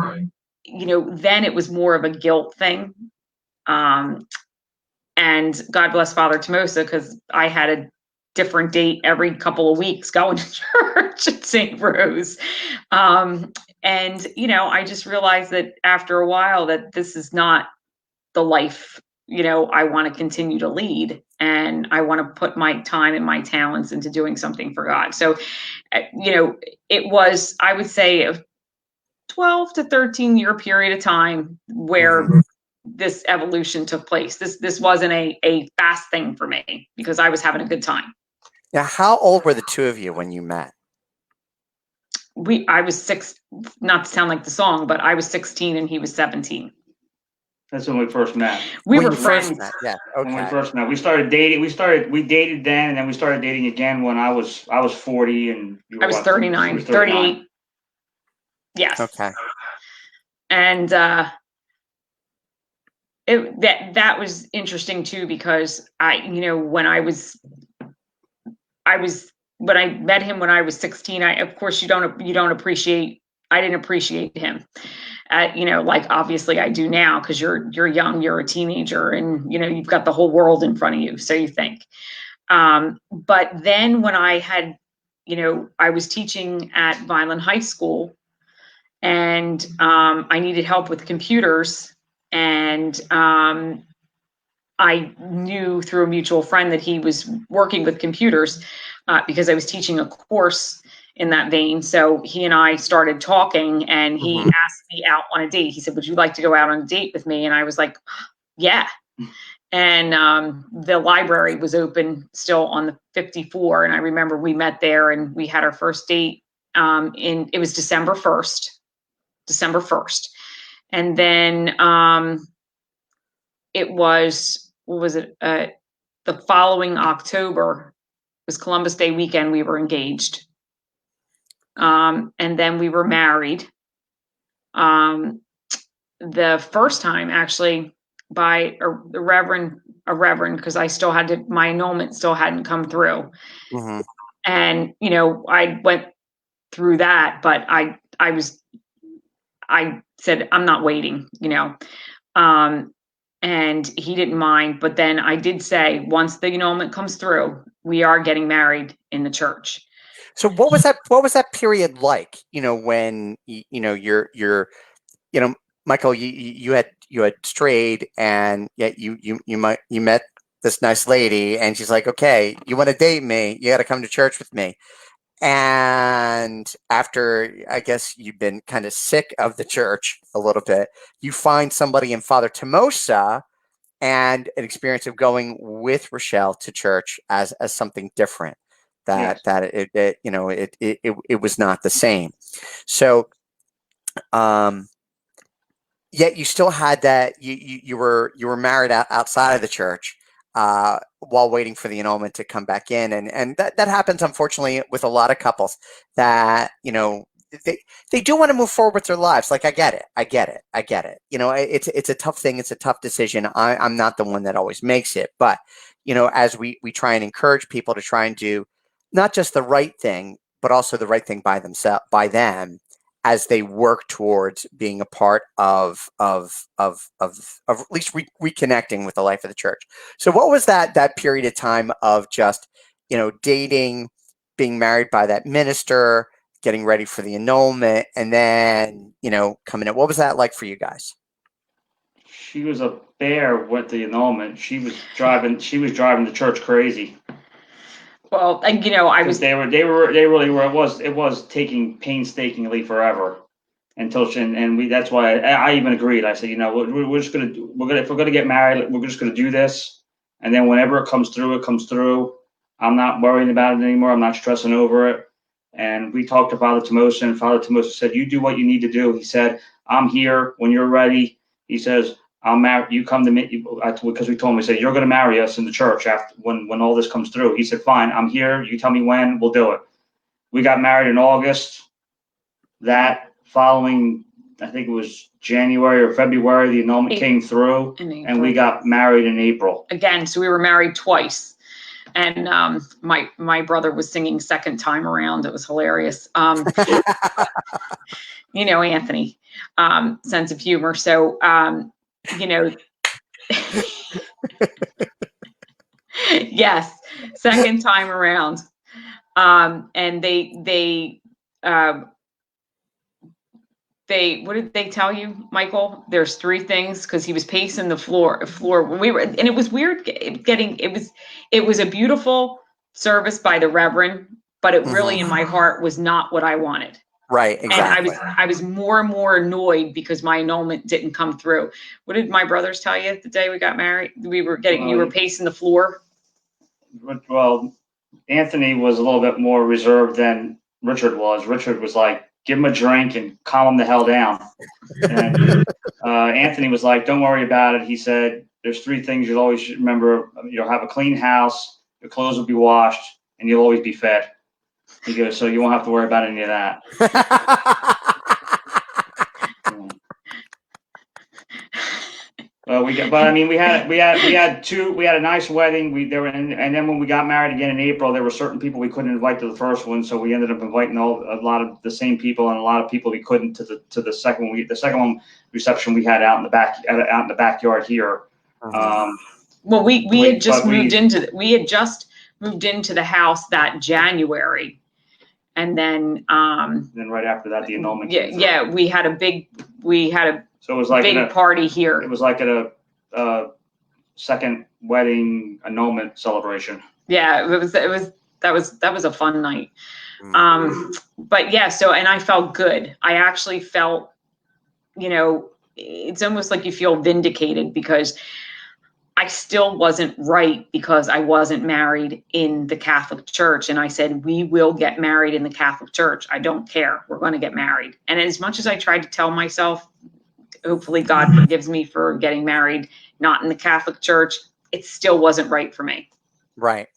B: then it was more of a guilt thing. Um, and God bless Father Tomosa, because I had a different date every couple of weeks going to church at St. Rose. And, I just realized that after a while that this is not the life, I want to continue to lead, and I want to put my time and my talents into doing something for God. So, it was, I would say, a 12 to 13-year period of time where
A: Mm-hmm.
B: this evolution took place. This wasn't a fast thing for me, because I was having a good time.
A: Now, how old were the two of you when you met?
B: I was six, not to sound like the song, but I was 16 and he was 17.
C: That's when we first met.
B: We
A: When
B: were
A: you first
B: friends.
A: met, yeah,
C: When we
A: okay.
C: first met, we started dating. We dated then, and then we started dating again when I was 40 and you
B: I
C: were
B: was
C: what? You
B: 39,
C: were 39.
B: 38. Yes.
A: Okay.
B: And that was interesting too, because when I met him when I was 16, of course you don't appreciate, I didn't appreciate him. Like obviously I do now, because you're young, you're a teenager, and you've got the whole world in front of you, so you think. But then when I was teaching at Vineland High School, and I needed help with computers, and I knew through a mutual friend that he was working with computers, because I was teaching a course in that vein. So he and I started talking, and he
A: Mhm.
B: asked me out on a date. He said, "Would you like to go out on a date with me?" And I was like, "Yeah." And the library was open still on the 54. And I remember we met there and we had our first date. It was December 1st. December 1st. And then it was, what was it? The following October was Columbus Day weekend. We were engaged. And then we were married. The first time, actually, by a reverend, because I still my annulment still hadn't come through.
A: Mhm.
B: And, I went through that, but I said, I'm not waiting, and he didn't mind. But then I did say, once the annulment comes through, we are getting married in the church.
A: So what was that period like, when Michael, you had strayed, and yet you met this nice lady, and she's like, okay, you want to date me, you got to come to church with me. And after, I guess, you've been kind of sick of the church a little bit, you find somebody in Father Tomosa, and an experience of going with Rachele to church as something different. That
C: Yes.
A: that it was not the same. So yet you still had that, you were married outside of the church, while waiting for the annulment to come back in, and that happens, unfortunately, with a lot of couples, that they do want to move forward with their lives. Like, I get it. It's a tough thing, it's a tough decision. I'm not the one that always makes it, but as we try and encourage people to try and do not just the right thing, but also the right thing by them, as they work towards being a part of at least reconnecting with the life of the church. So what was that period of time of just dating, being married by that minister, getting ready for the annulment, and then coming in? What was that like for you guys?
C: She was a bear with the annulment. She was driving the church crazy.
B: Well, and I
C: Because
B: was,
C: they really were. It was taking painstakingly forever until she, and we. That's why I even agreed. I said, we're just gonna if we're gonna get married, we're just gonna do this, and then whenever it comes through, it comes through. I'm not worrying about it anymore. I'm not stressing over it. And we talked to Father Tomosa, and Father Tomosa said, "You do what you need to do." He said, "I'm here when you're ready." He says, "I'll marry you. Come to me," because we told him. We said, "You're going to marry us in the church after when all this comes through." He said, "Fine, I'm here. You tell me when. We'll do it." We got married in August. That following, I think it was January or February, the annulment came through, and we got married in April.
B: Again, so we were married twice. And my brother was singing second time around. It was hilarious. Anthony, sense of humor. So, yes, second time around. And what did they tell you, Michael? There's three things, because he was pacing the floor when we were, and it was weird it was a beautiful service by the Reverend, but it really, in my heart, was not what I wanted.
A: Right,
B: And
A: exactly.
B: I was more and more annoyed because my annulment didn't come through. What did my brothers tell you the day we got married? You were pacing the floor.
C: Well, Anthony was a little bit more reserved than Richard was like, give him a drink and calm him the hell down. And Anthony was like, don't worry about it. He said, there's 3 things you'll always remember. You'll have a clean house, your clothes will be washed, and you'll always be fed. He goes, so you won't have to worry about any of that. We had a nice wedding. And then when we got married again in April, there were certain people we couldn't invite to the first one, so we ended up inviting a lot of the same people and a lot of people we couldn't to the second one. The second one reception we had out in the backyard here.
B: Well, we had just moved into the house that January, and then
C: right after that the annulment.
B: We had a big
C: so it was like
B: big party here.
C: It was like at a second wedding annulment celebration.
B: Yeah, that was a fun night. But yeah, and I felt good. I actually felt, it's almost like you feel vindicated because I still wasn't right because I wasn't married in the Catholic Church. And I said, we will get married in the Catholic Church. I don't care. We're going to get married. And as much as I tried to tell myself, hopefully God forgives me for getting married not in the Catholic Church, it still wasn't right for me.
A: Right.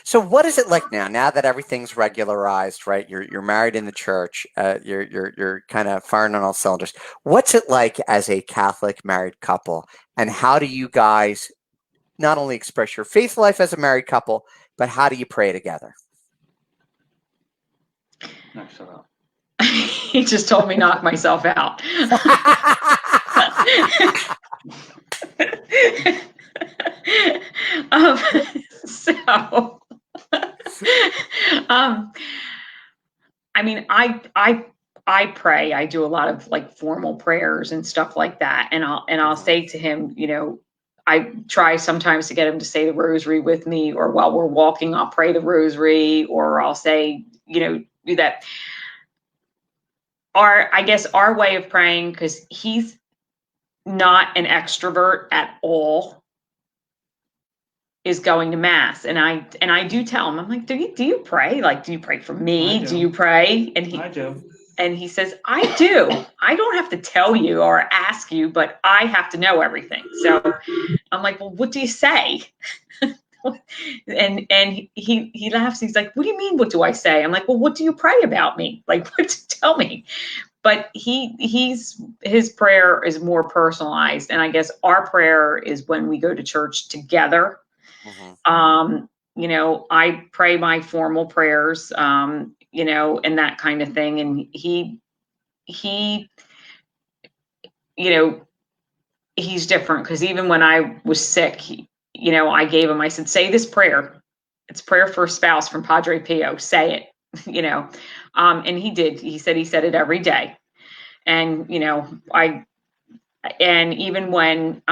A: So what is it like now that everything's regularized, right? You're married in the church, you're kind of firing on all cylinders. What's it like as a Catholic married couple, and how do you guys not only express your faith life as a married couple, but how do you pray together?
C: No, shut up.
B: He just told me knock myself out. I mean, I pray. I do a lot of like formal prayers and stuff like that, and I'll say to him, I try sometimes to get him to say the rosary with me, or while we're walking, I'll pray the rosary, or I'll say, do that. I guess our way of praying, because he's not an extrovert at all, is going to mass. And I do tell him, I'm like, do you pray? Like, do you pray for me? Do you pray? And
C: I do.
B: And he says, I do. I don't have to tell you or ask you, but I have to know everything. So I'm like, well, what do you say? and he laughs. He's like, what do you mean? What do I say? I'm like, well, what do you pray about me? Like, what do you tell me? But his prayer is more personalized. And I guess our prayer is when we go to church together. I pray my formal prayers, and that kind of thing. And he he's different, because even when I was sick, I gave him, I said, say this prayer. It's prayer for a spouse from Padre Pio. Say it, and he did. He said it every day. And, and even when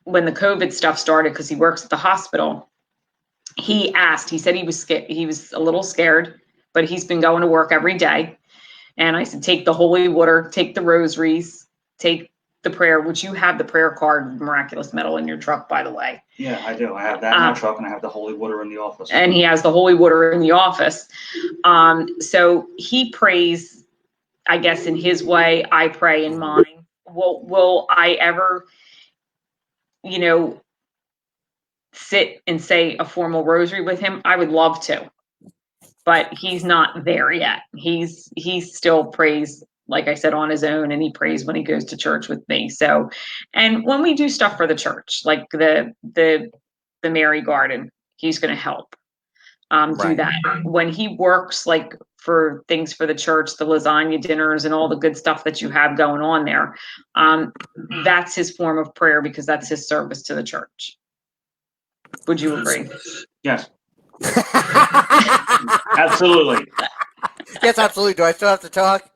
B: the COVID stuff started, because he works at the hospital, he said he was scared. He was a little scared, but he's been going to work every day. And I said, take the holy water, take the rosaries, take the prayer, which you have the prayer card, miraculous medal, in your truck, by the way.
C: Yeah, I do. I have that in my truck, and I have the holy water in the office.
B: And he has the holy water in the office. So he prays, I guess, in his way. I pray in mine. Will I ever, sit and say a formal rosary with him? I would love to, but he's not there yet. He still prays, like I said, on his own, and he prays when he goes to church with me. So, and when we do stuff for the church, like the Mary Garden, he's going to help do that. When he works, like for things for the church, the lasagna dinners and all the good stuff that you have going on there, that's his form of prayer, because that's his service to the church. Would you agree?
C: Yes. Absolutely.
A: Yes, absolutely. Do I still have to talk?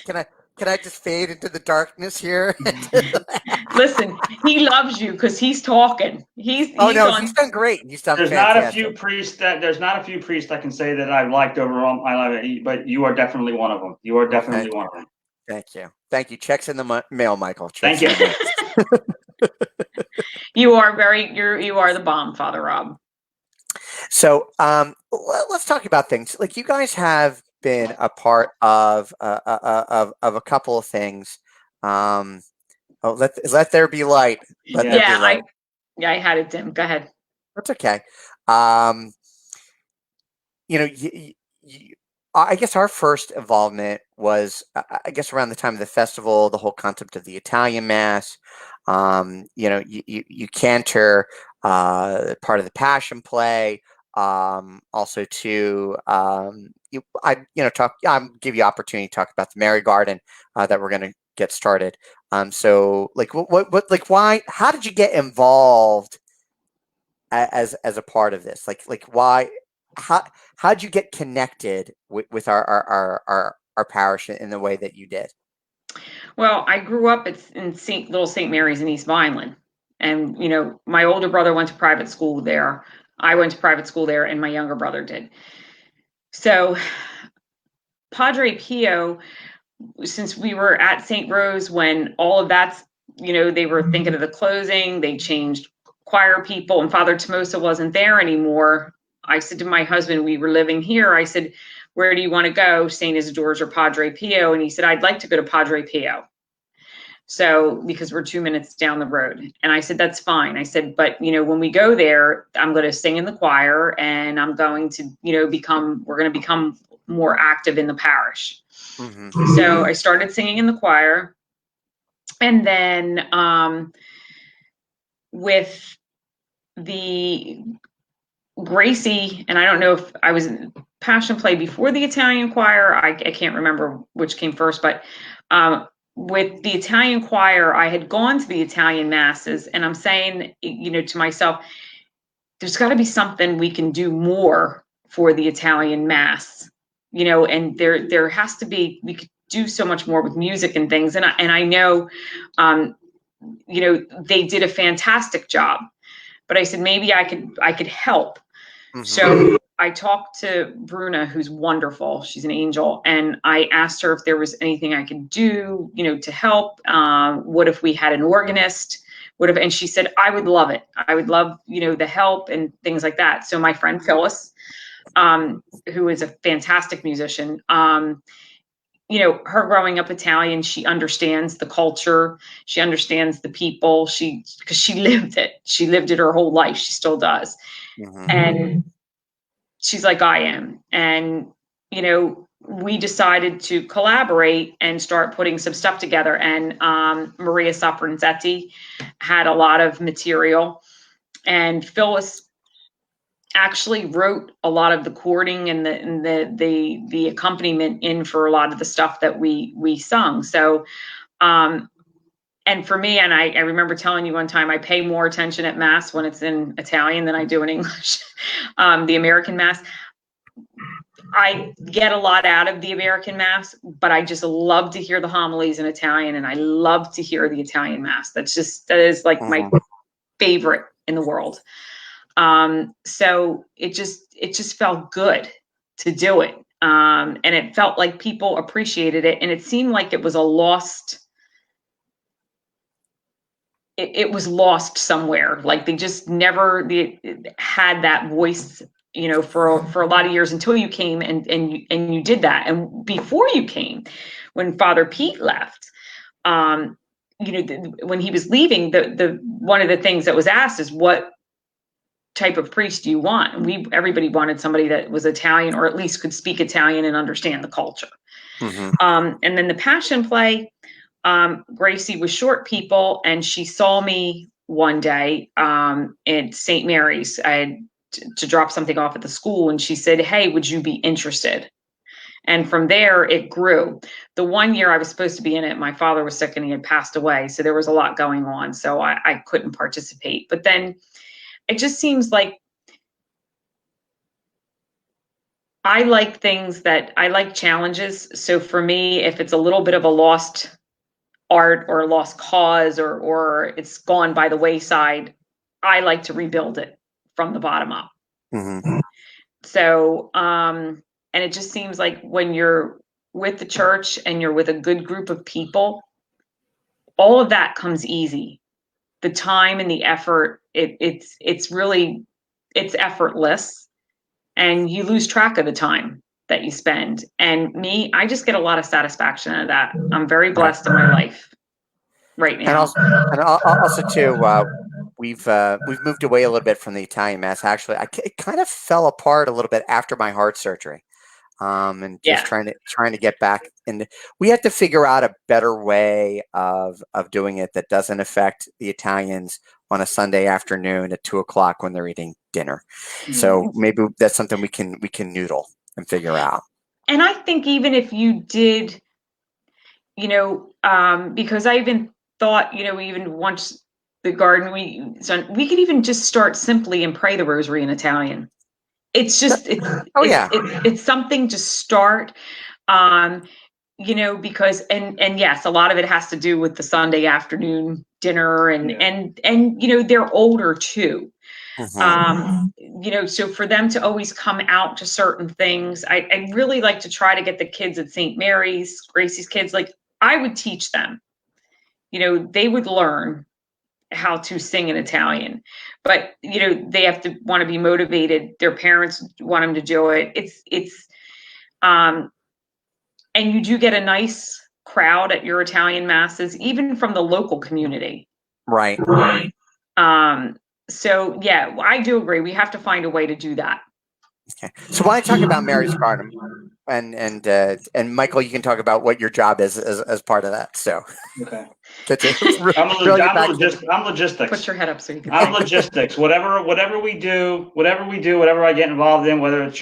A: Can I just fade into the darkness here?
B: Listen, he loves you because he's talking. He's
A: done great. He's done
C: There's
A: fantastic.
C: not a few priests that can say that I've liked over all my life, but you are definitely one of them. You are definitely one of them.
A: Thank you. Checks in the mail, Michael.
C: Thank you.
B: You are you are the bomb, Father Rob.
A: So let's talk about things. Like you guys have been a part of a couple of things. Um, oh, let there be light. Let there
C: Yeah.
A: be
B: Yeah,
A: light.
B: I had it dim. Go ahead.
A: That's okay. Um, you know, I guess our first involvement was, I guess, around the time of the festival, the whole concept of the Italian Mass. You cantor part of the Passion Play. Also, to talk. Give you opportunity to talk about the Mary Garden that we're going to get started. So, like, like, why? How did you get involved as a part of this? Like why? How how'd you get connected with our parish in the way that you did?
B: Well, I grew up in Little St. Mary's in East Vineland. And, my older brother went to private school there. I went to private school there, and my younger brother did. So, Padre Pio, since we were at St. Rose when all of that's, they were thinking of the closing, they changed choir people, and Father Tomosa wasn't there anymore. I said to my husband, we were living here, I said, where do you want to go, St. Isidore's or Padre Pio? And he said, I'd like to go to Padre Pio. So, because we're 2 minutes down the road. And I said, that's fine. I said, but, when we go there, I'm going to sing in the choir and I'm going to, we're going to become more active in the parish.
A: Mm-hmm.
B: So I started singing in the choir. And then with the Gracie, and I don't know if I was in Passion Play before the Italian choir. I can't remember which came first, but with the Italian choir, I had gone to the Italian masses, and I'm saying, to myself, there's got to be something we can do more for the Italian mass, and there has to be. We could do so much more with music and things, and I know, they did a fantastic job, but I said maybe I could help.
A: Mm-hmm.
B: So I talked to Bruna, who's wonderful. She's an angel. And I asked her if there was anything I could do, to help. What if we had an organist? And she said, I would love it. I would love, the help and things like that. So my friend Phyllis, who is a fantastic musician, her growing up Italian, she understands the culture. She understands the people. Because she lived it. She lived it her whole life. She still does.
A: Mm-hmm.
B: And she's like, I am. And, we decided to collaborate and start putting some stuff together. And Maria Sopranzetti had a lot of material. And Phyllis actually wrote a lot of the chording and the accompaniment in for a lot of the stuff that we sung. So and for me, and I remember telling you one time, I pay more attention at Mass when it's in Italian than I do in English, the American Mass. I get a lot out of the American Mass, but I just love to hear the homilies in Italian, and I love to hear the Italian Mass. That is like my favorite in the world. So it just felt good to do it. And it felt like people appreciated it, and it seemed like it was it was lost somewhere. Like they just never had that voice, for a lot of years until you came and you did that. And before you came, when Father Pete left, when he was leaving, the one of the things that was asked is, what type of priest do you want? And everybody wanted somebody that was Italian, or at least could speak Italian and understand the culture.
A: Mm-hmm.
B: And then the Passion Play, Gracie was short people, and she saw me one day at St. Mary's. I had to drop something off at the school, and she said, hey, would you be interested? And from there, it grew. The one year I was supposed to be in it, my father was sick and he had passed away. So there was a lot going on. So I couldn't participate. But then it just seems like I like I like challenges. So for me, if it's a little bit of a lost art or a lost cause, or it's gone by the wayside, I like to rebuild it from the bottom up.
A: Mm-hmm.
B: So, and it just seems like when you're with the church and you're with a good group of people, all of that comes easy. The time and the effort, it's really, it's effortless, and you lose track of the time that you spend. And me, I just get a lot of satisfaction out of that. I'm very
A: Right.
B: blessed in my life right
A: And
B: now.
A: also, also too, we've moved away a little bit from the Italian Mass. Actually, it kind of fell apart a little bit after my heart surgery. And just
B: Yeah.
A: trying to get back. And we have to figure out a better way of doing it that doesn't affect the Italians on a Sunday afternoon at 2 o'clock when they're eating dinner. So maybe that's something we can noodle and figure out.
B: And I think even if you did, because I even thought, even once the garden we could even just start simply and pray the rosary in Italian. It's just
A: Oh yeah,
B: it's something to start. Um, because and yes, a lot of it has to do with the Sunday afternoon dinner, and
C: Yeah.
B: and they're older too.
A: Mhm.
B: So for them to always come out to certain things, I really like to try to get the kids at St. Mary's, Gracie's kids, like I would teach them, they would learn how to sing in Italian, but they have to want to be motivated. Their parents want them to do it. Um, and you do get a nice crowd at your Italian masses, even from the local community.
A: Right.
B: Um, so yeah, I do agree. We have to find a way to do that.
A: Okay. So why don't I talk about Mary's Garden, and Michael, you can talk about what your job is as part of that. So
C: Okay.
A: get you
C: I'm
A: reel you back in.
C: logistics.
B: Put your head up so you can.
C: I'm logistics. Whatever we do, whatever I get involved in, whether it's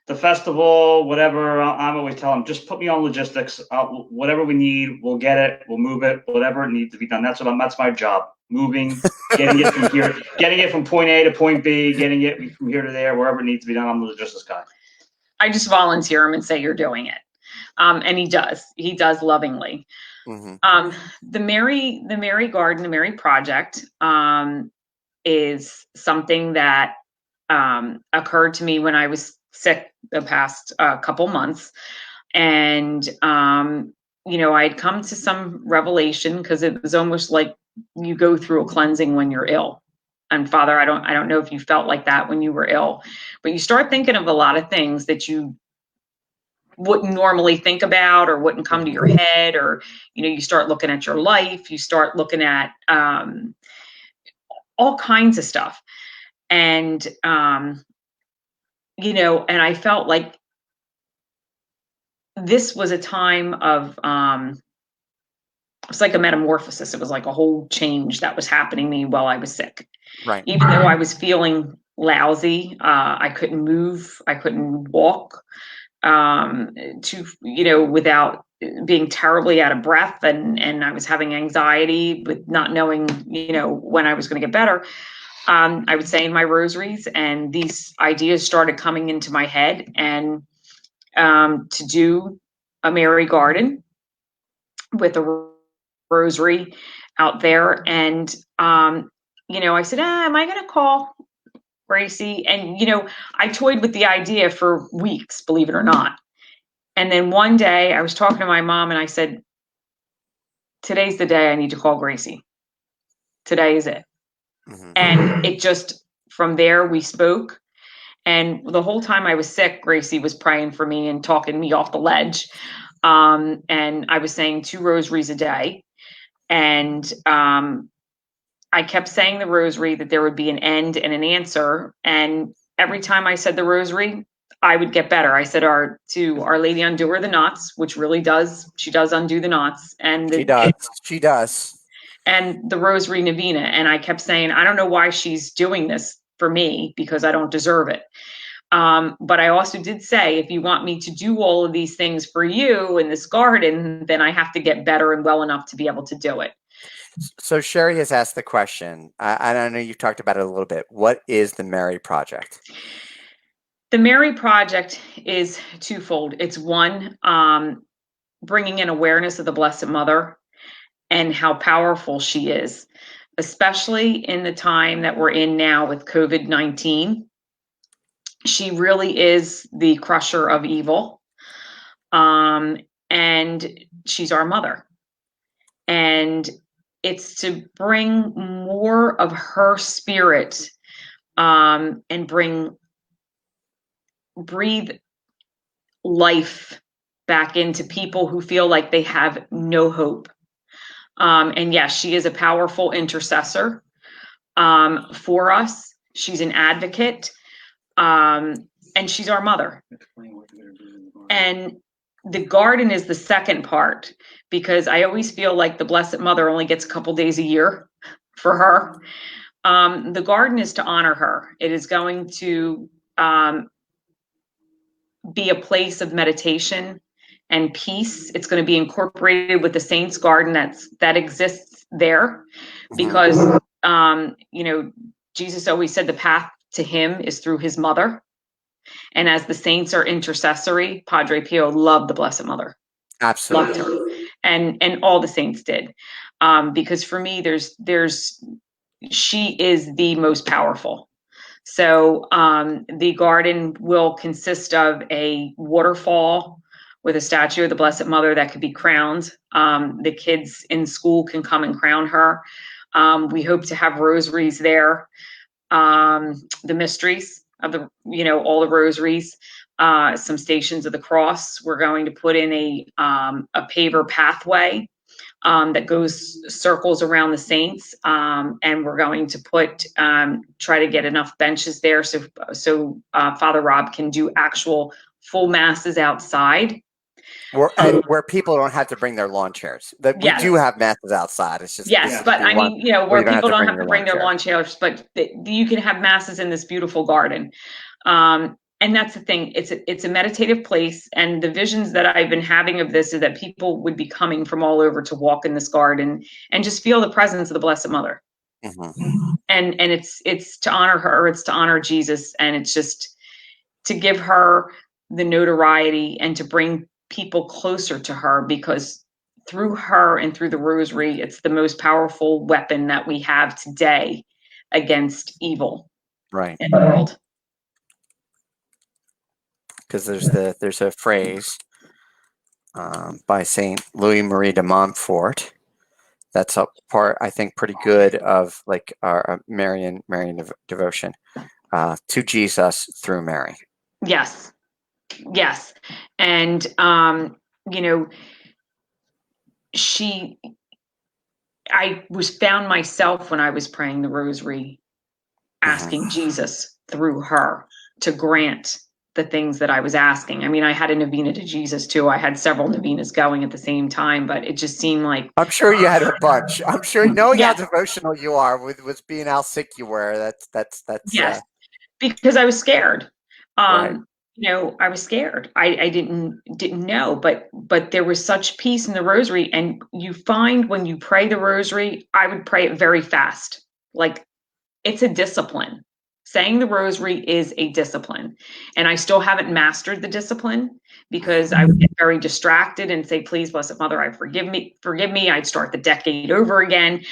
C: the festival, whatever. I'm always telling them, just put me on logistics. Whatever we need, we'll get it. We'll move it. Whatever it needs to be done. That's my job. Moving, getting it from here, getting it from point A to point B, getting it from here to there, wherever it needs to be done. I'm the logistics guy.
B: I just volunteer him and say you're doing it, and he does. He does lovingly.
A: Mm-hmm.
B: The Mary Garden, the Mary Project, is something that occurred to me when I was sick the past couple months, and I'd come to some revelation, because it was almost like you go through a cleansing when you're ill. And Father, I don't know if you felt like that when you were ill, but you start thinking of a lot of things that you wouldn't normally think about or wouldn't come to your head, or you start looking at your life, you start looking at all kinds of stuff. And and I felt like this was a time of it was like a metamorphosis. It was like a whole change that was happening to me while I was sick.
A: Right.
B: Even though I was feeling lousy, I couldn't move, I couldn't walk, without being terribly out of breath, and I was having anxiety with not knowing, when I was going to get better. I would say in my rosaries, and these ideas started coming into my head, and to do a Mary Garden with a rosary out there. And I said, am I going to call Gracie? And I toyed with the idea for weeks, believe it or not. And then one day I was talking to my mom, and I said, today's the day I need to call Gracie. Today is it.
A: Mm-hmm.
B: And it just, from there we spoke. And the whole time I was sick, Gracie was praying for me and talking me off the ledge. And I was saying 2 rosaries a day. And I kept saying the rosary, that there would be an end and an answer. And every time I said the rosary, I would get better. I said to Our Lady, undo her the knots, which really does. She does undo the knots. And
A: She does. She does.
B: And the rosary novena. And I kept saying, I don't know why she's doing this for me, because I don't deserve it. But I also did say, if you want me to do all of these things for you in this garden, then I have to get better and well enough to be able to do it.
A: So Sherry has asked the question, and I know you've talked about it a little bit. What is the Mary Project?
B: The Mary Project is twofold. It's one, bringing in awareness of the Blessed Mother and how powerful she is, especially in the time that we're in now with COVID-19. She really is the crusher of evil. And she's our mother. And it's to bring more of her spirit and breathe life back into people who feel like they have no hope. And yes, she is a powerful intercessor for us. She's an advocate, and she's our mother. And the garden is the second part, because I always feel like the Blessed Mother only gets a couple days a year for her. The garden is to honor her. It is going to be a place of meditation and peace. It's going to be incorporated with the saints garden that exists there, because Jesus always said the path to him is through his mother. And as the saints are intercessory, Padre Pio loved the Blessed Mother.
A: Absolutely.
B: Loved her. And all the saints did. Because for me, she is the most powerful. So the garden will consist of a waterfall with a statue of the Blessed Mother that could be crowned. The kids in school can come and crown her. We hope to have rosaries there. The mysteries of all the rosaries, some stations of the cross. We're going to put in a paver pathway that goes circles around the saints, and we're going to try to get enough benches there so Father Rob can do actual full masses outside.
A: Where people don't have to bring their lawn chairs. That we do have masses outside. It's just
B: but I mean, where people don't have to bring their lawn chairs, but you can have masses in this beautiful garden. And that's the thing. It's a meditative place, and the visions that I've been having of this is that people would be coming from all over to walk in this garden and just feel the presence of the Blessed Mother. Mm-hmm. And it's to honor her. It's to honor Jesus, and it's just to give her the notoriety and to bring people closer to her, because through her and through the rosary, it's the most powerful weapon that we have today against evil in the world.
A: Because there's a phrase by Saint Louis Marie de Montfort that's a part, I think, pretty good of like our Marian devotion to Jesus through Mary.
B: Yes. And I found myself when I was praying the rosary asking Jesus through her to grant the things that I was asking. I mean, I had a novena to Jesus too. I had several novenas going at the same time, but it just seemed like,
A: I'm sure you had a bunch. I'm sure, knowing how devotional you are with being how sick you were, that's
B: yes, because I was scared.
A: Right.
B: I was scared. I didn't know, but there was such peace in the rosary. And you find when you pray the rosary, I would pray it very fast. Like, it's a discipline. Saying the rosary is a discipline. And I still haven't mastered the discipline, because I would get very distracted and say, please, Blessed Mother, forgive me. I'd start the decade over again.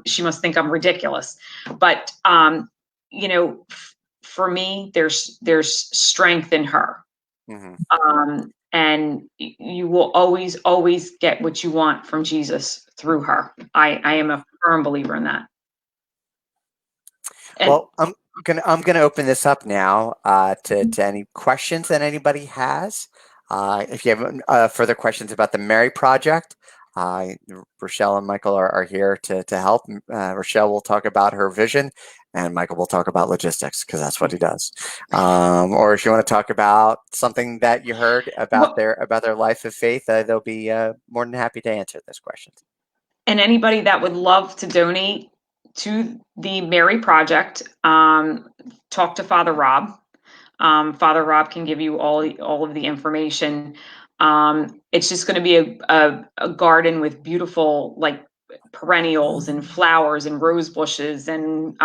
B: She must think I'm ridiculous. But, for me, there's strength in her. Mm-hmm. And you will always get what you want from Jesus through her. I am a firm believer in that.
A: Well, I'm gonna open this up now to any questions that anybody has. If you have further questions about the Mary Project, Rachele and Michael are here to help. Rachele will talk about her vision, and Michael will talk about logistics, because that's what he does. Or if you want to talk about something that you heard about their life of faith, they'll be more than happy to answer those questions.
B: And anybody that would love to donate to the Mary Project, talk to Father Rob. Father Rob can give you all of the information. It's just going to be a garden with beautiful, like, perennials and flowers and rose bushes, and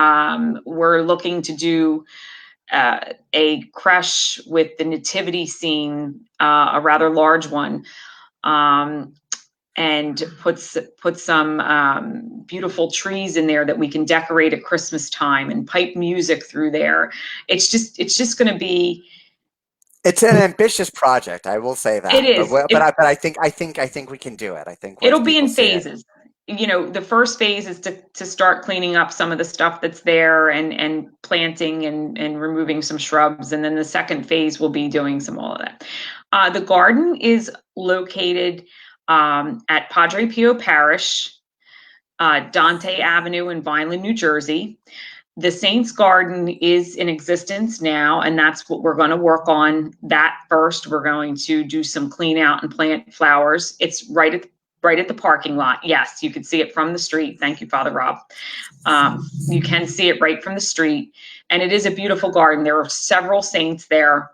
B: we're looking to do a creche with the nativity scene, a rather large one. And put some beautiful trees in there that we can decorate at Christmas time, and pipe music through there. It's just going to be.
A: It's an ambitious project, I will say that.
B: It is,
A: but I think we can do it. I think
B: it'll be in phases. the first phase is to start cleaning up some of the stuff that's there and planting and removing some shrubs. And then the second phase will be doing all of that. The garden is located at Padre Pio Parish, Dante Avenue in Vineland, New Jersey. The Saints Garden is in existence now, and that's what we're going to work on. That first, we're going to do some clean out and plant flowers. It's right at the parking lot. Yes, you can see it from the street. Thank you, Father Rob. You can see it right from the street, and it is a beautiful garden. There are several saints there,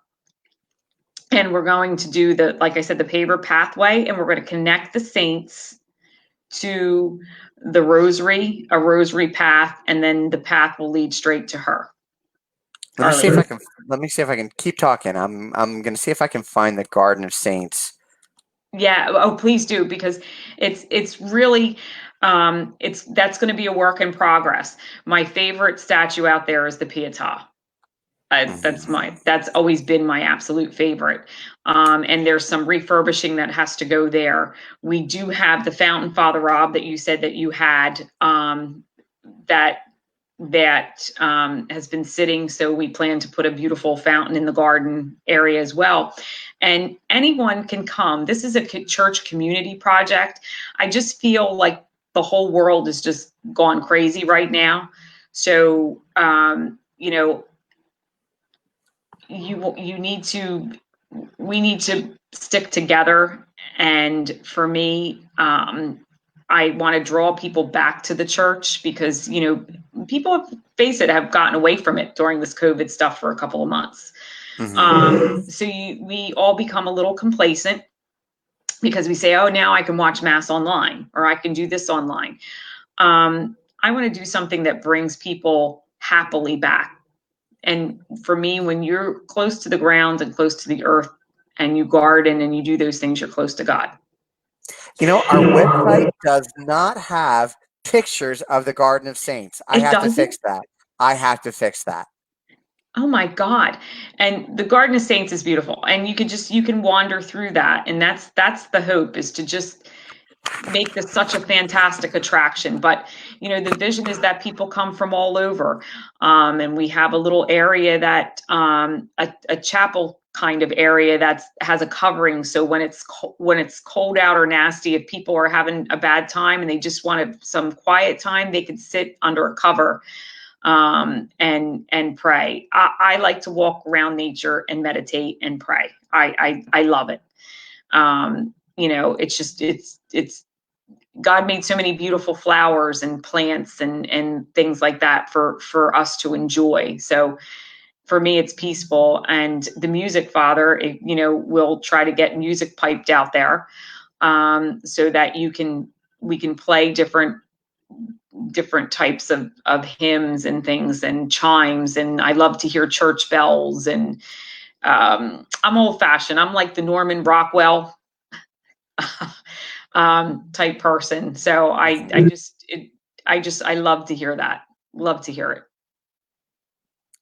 B: and we're going to do like I said, the paver pathway, and we're going to connect the saints to the rosary, a rosary path, and then the path will lead straight to her.
A: Let me see if I can keep talking. I'm going to see if I can find the Garden of Saints.
B: Yeah. Oh, please do, because it's really that's going to be a work in progress. My favorite statue out there is the Pietà. That's always been my absolute favorite. And there's some refurbishing that has to go there. We do have the fountain, Father Rob, that you said that you had, that has been sitting. So we plan to put a beautiful fountain in the garden area as well. And anyone can come. This is a church community project. I just feel like the whole world is just gone crazy right now. So, we need to stick together. And for me, I want to draw people back to the church because, people, face it, have gotten away from it during this COVID stuff for a couple of months. So we all become a little complacent because we say, oh, now I can watch Mass online, or I can do this online. I want to do something that brings people happily back. And for me, when you're close to the ground and close to the earth and you garden and you do those things, you're close to God.
A: Our website does not have pictures of the Garden of Saints. I have to fix that.
B: Oh my God. And the Garden of Saints is beautiful. And you can wander through that. And that's the hope, is to just make this such a fantastic attraction. But, the vision is that people come from all over. And we have a little area that, a chapel kind of area that has a covering. So when it's cold out or nasty, if people are having a bad time and they just want some quiet time, they can sit under a cover, and pray. I like to walk around nature and meditate and pray. I love it. It's God made so many beautiful flowers and plants and things like that for us to enjoy. So for me, it's peaceful. And the music, Father, we'll try to get music piped out there, so that we can play different types of hymns and things and chimes. And I love to hear church bells. And I'm old fashioned. I'm like the Norman Rockwell type person. So I love to hear that. Love to hear it.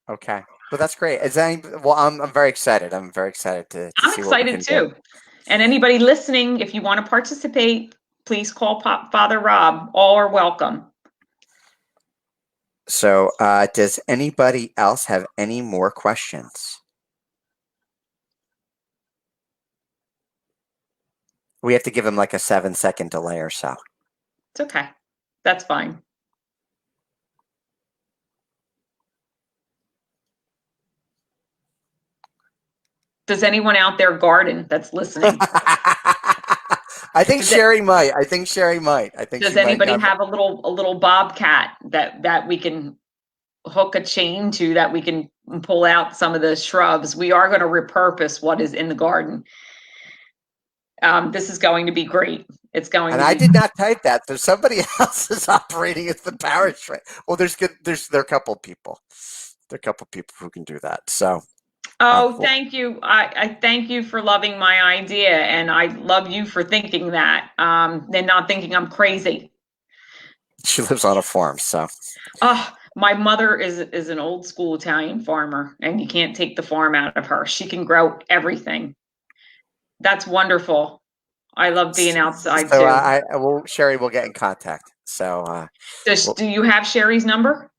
A: Okay. Well, that's great. I'm very excited. I'm very excited to
B: I'm
A: see
B: excited
A: what we can
B: too. And anybody listening, if you want to participate, please call Father Rob. All are welcome.
A: So, does anybody else have any more questions? We have to give him like a 7-second delay or so.
B: It's okay. That's fine. Does anyone out there garden that's listening?
A: I think Sherry might. I think
B: Does anybody have a little bobcat that we can hook a chain to, that we can pull out some of the shrubs? We are going to repurpose what is in the garden. This is going to be great. It's going.
A: And I did not type that. There's somebody else is operating as the parish. Well, there are a couple people. There are a couple people who can do that. So.
B: Oh, thank you. I thank you for loving my idea, and I love you for thinking that, and not thinking I'm crazy.
A: She lives on a farm, so.
B: Oh, my mother is an old school Italian farmer, and you can't take the farm out of her. She can grow everything. That's wonderful. I love being outside
A: So
B: too.
A: Sherry will get in contact. So
B: Do you have Sherry's number?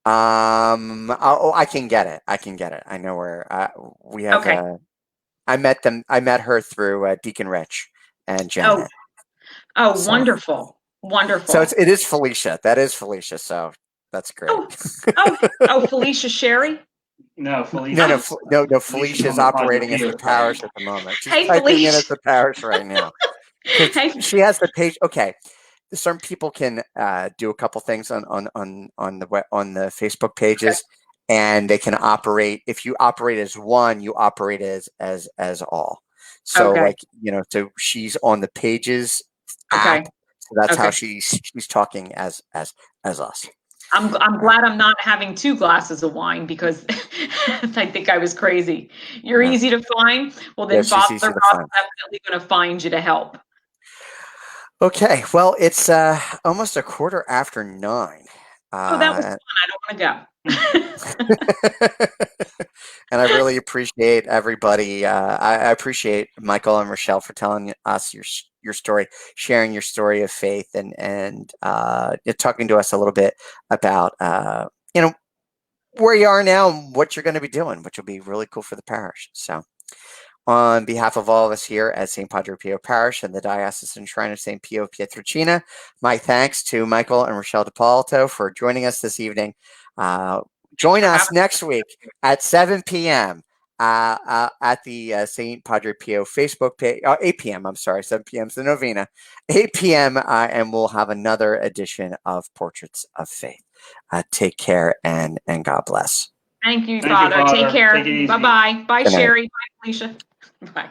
A: I can get it. I can get it. I know where we have.
B: Okay.
A: I met them. I met her through Deacon Rich and
B: Oh,
A: Janet.
B: oh,
A: So
B: wonderful.
A: so
B: Wonderful.
A: it is Felicia. That is Felicia. So that's great.
B: Oh, oh, oh, Felicia Sherry.
C: No,
A: No,
C: Felicia.
A: no.
C: Felicia's
A: Felicia
C: on
A: is
C: the Padre
A: operating as the
C: Pio
A: parish
C: side.
A: at the moment. She's
B: Hey,
A: typing in as
B: Felicia.
A: the parish right now because
B: Hey,
A: she has the page. Okay, certain people can do a couple things on the Facebook pages, and they can operate. If you operate as one, you operate as all. So
B: okay,
A: like so she's on the pages
B: okay,
A: app. So that's how
B: okay.
A: she's talking as us.
B: I'm glad I'm not having 2 glasses of wine because I think I was crazy. You're
A: Yeah,
B: easy to find. Well,
A: yeah,
B: then
A: she's
B: Father
A: easy
B: Rob's
A: to find.
B: definitely going to find you to help.
A: Okay, well, it's almost 9:15.
B: Oh, that was
A: Uh,
B: fun. I don't want to go.
A: and I really appreciate everybody. I appreciate Michael and Rochelle for telling us your story, sharing your story of faith, and talking to us a little bit about where you are now and what you're going to be doing, which will be really cool for the parish. So, on behalf of all of us here at St. Padre Pio Parish and the Diocesan Shrine of St. Pio Pietrelcina, my thanks to Michael and Rachele D'Ippolito for joining us this evening.
B: Thanks
A: Join
B: for
A: us
B: having
A: next week at 7 p.m. At the St. Padre Pio Facebook page, 8 p.m. I'm sorry, 7 p.m. is the novena, 8 p.m. And we'll have another edition of Portraits of Faith. Take care and God bless.
B: Thank you,
C: Thank you,
B: Father. Take
C: Father.
B: care.
C: Take it easy.
B: Bye-bye. Bye,
A: Good night.
B: Sherry. Bye, Felicia. Bye.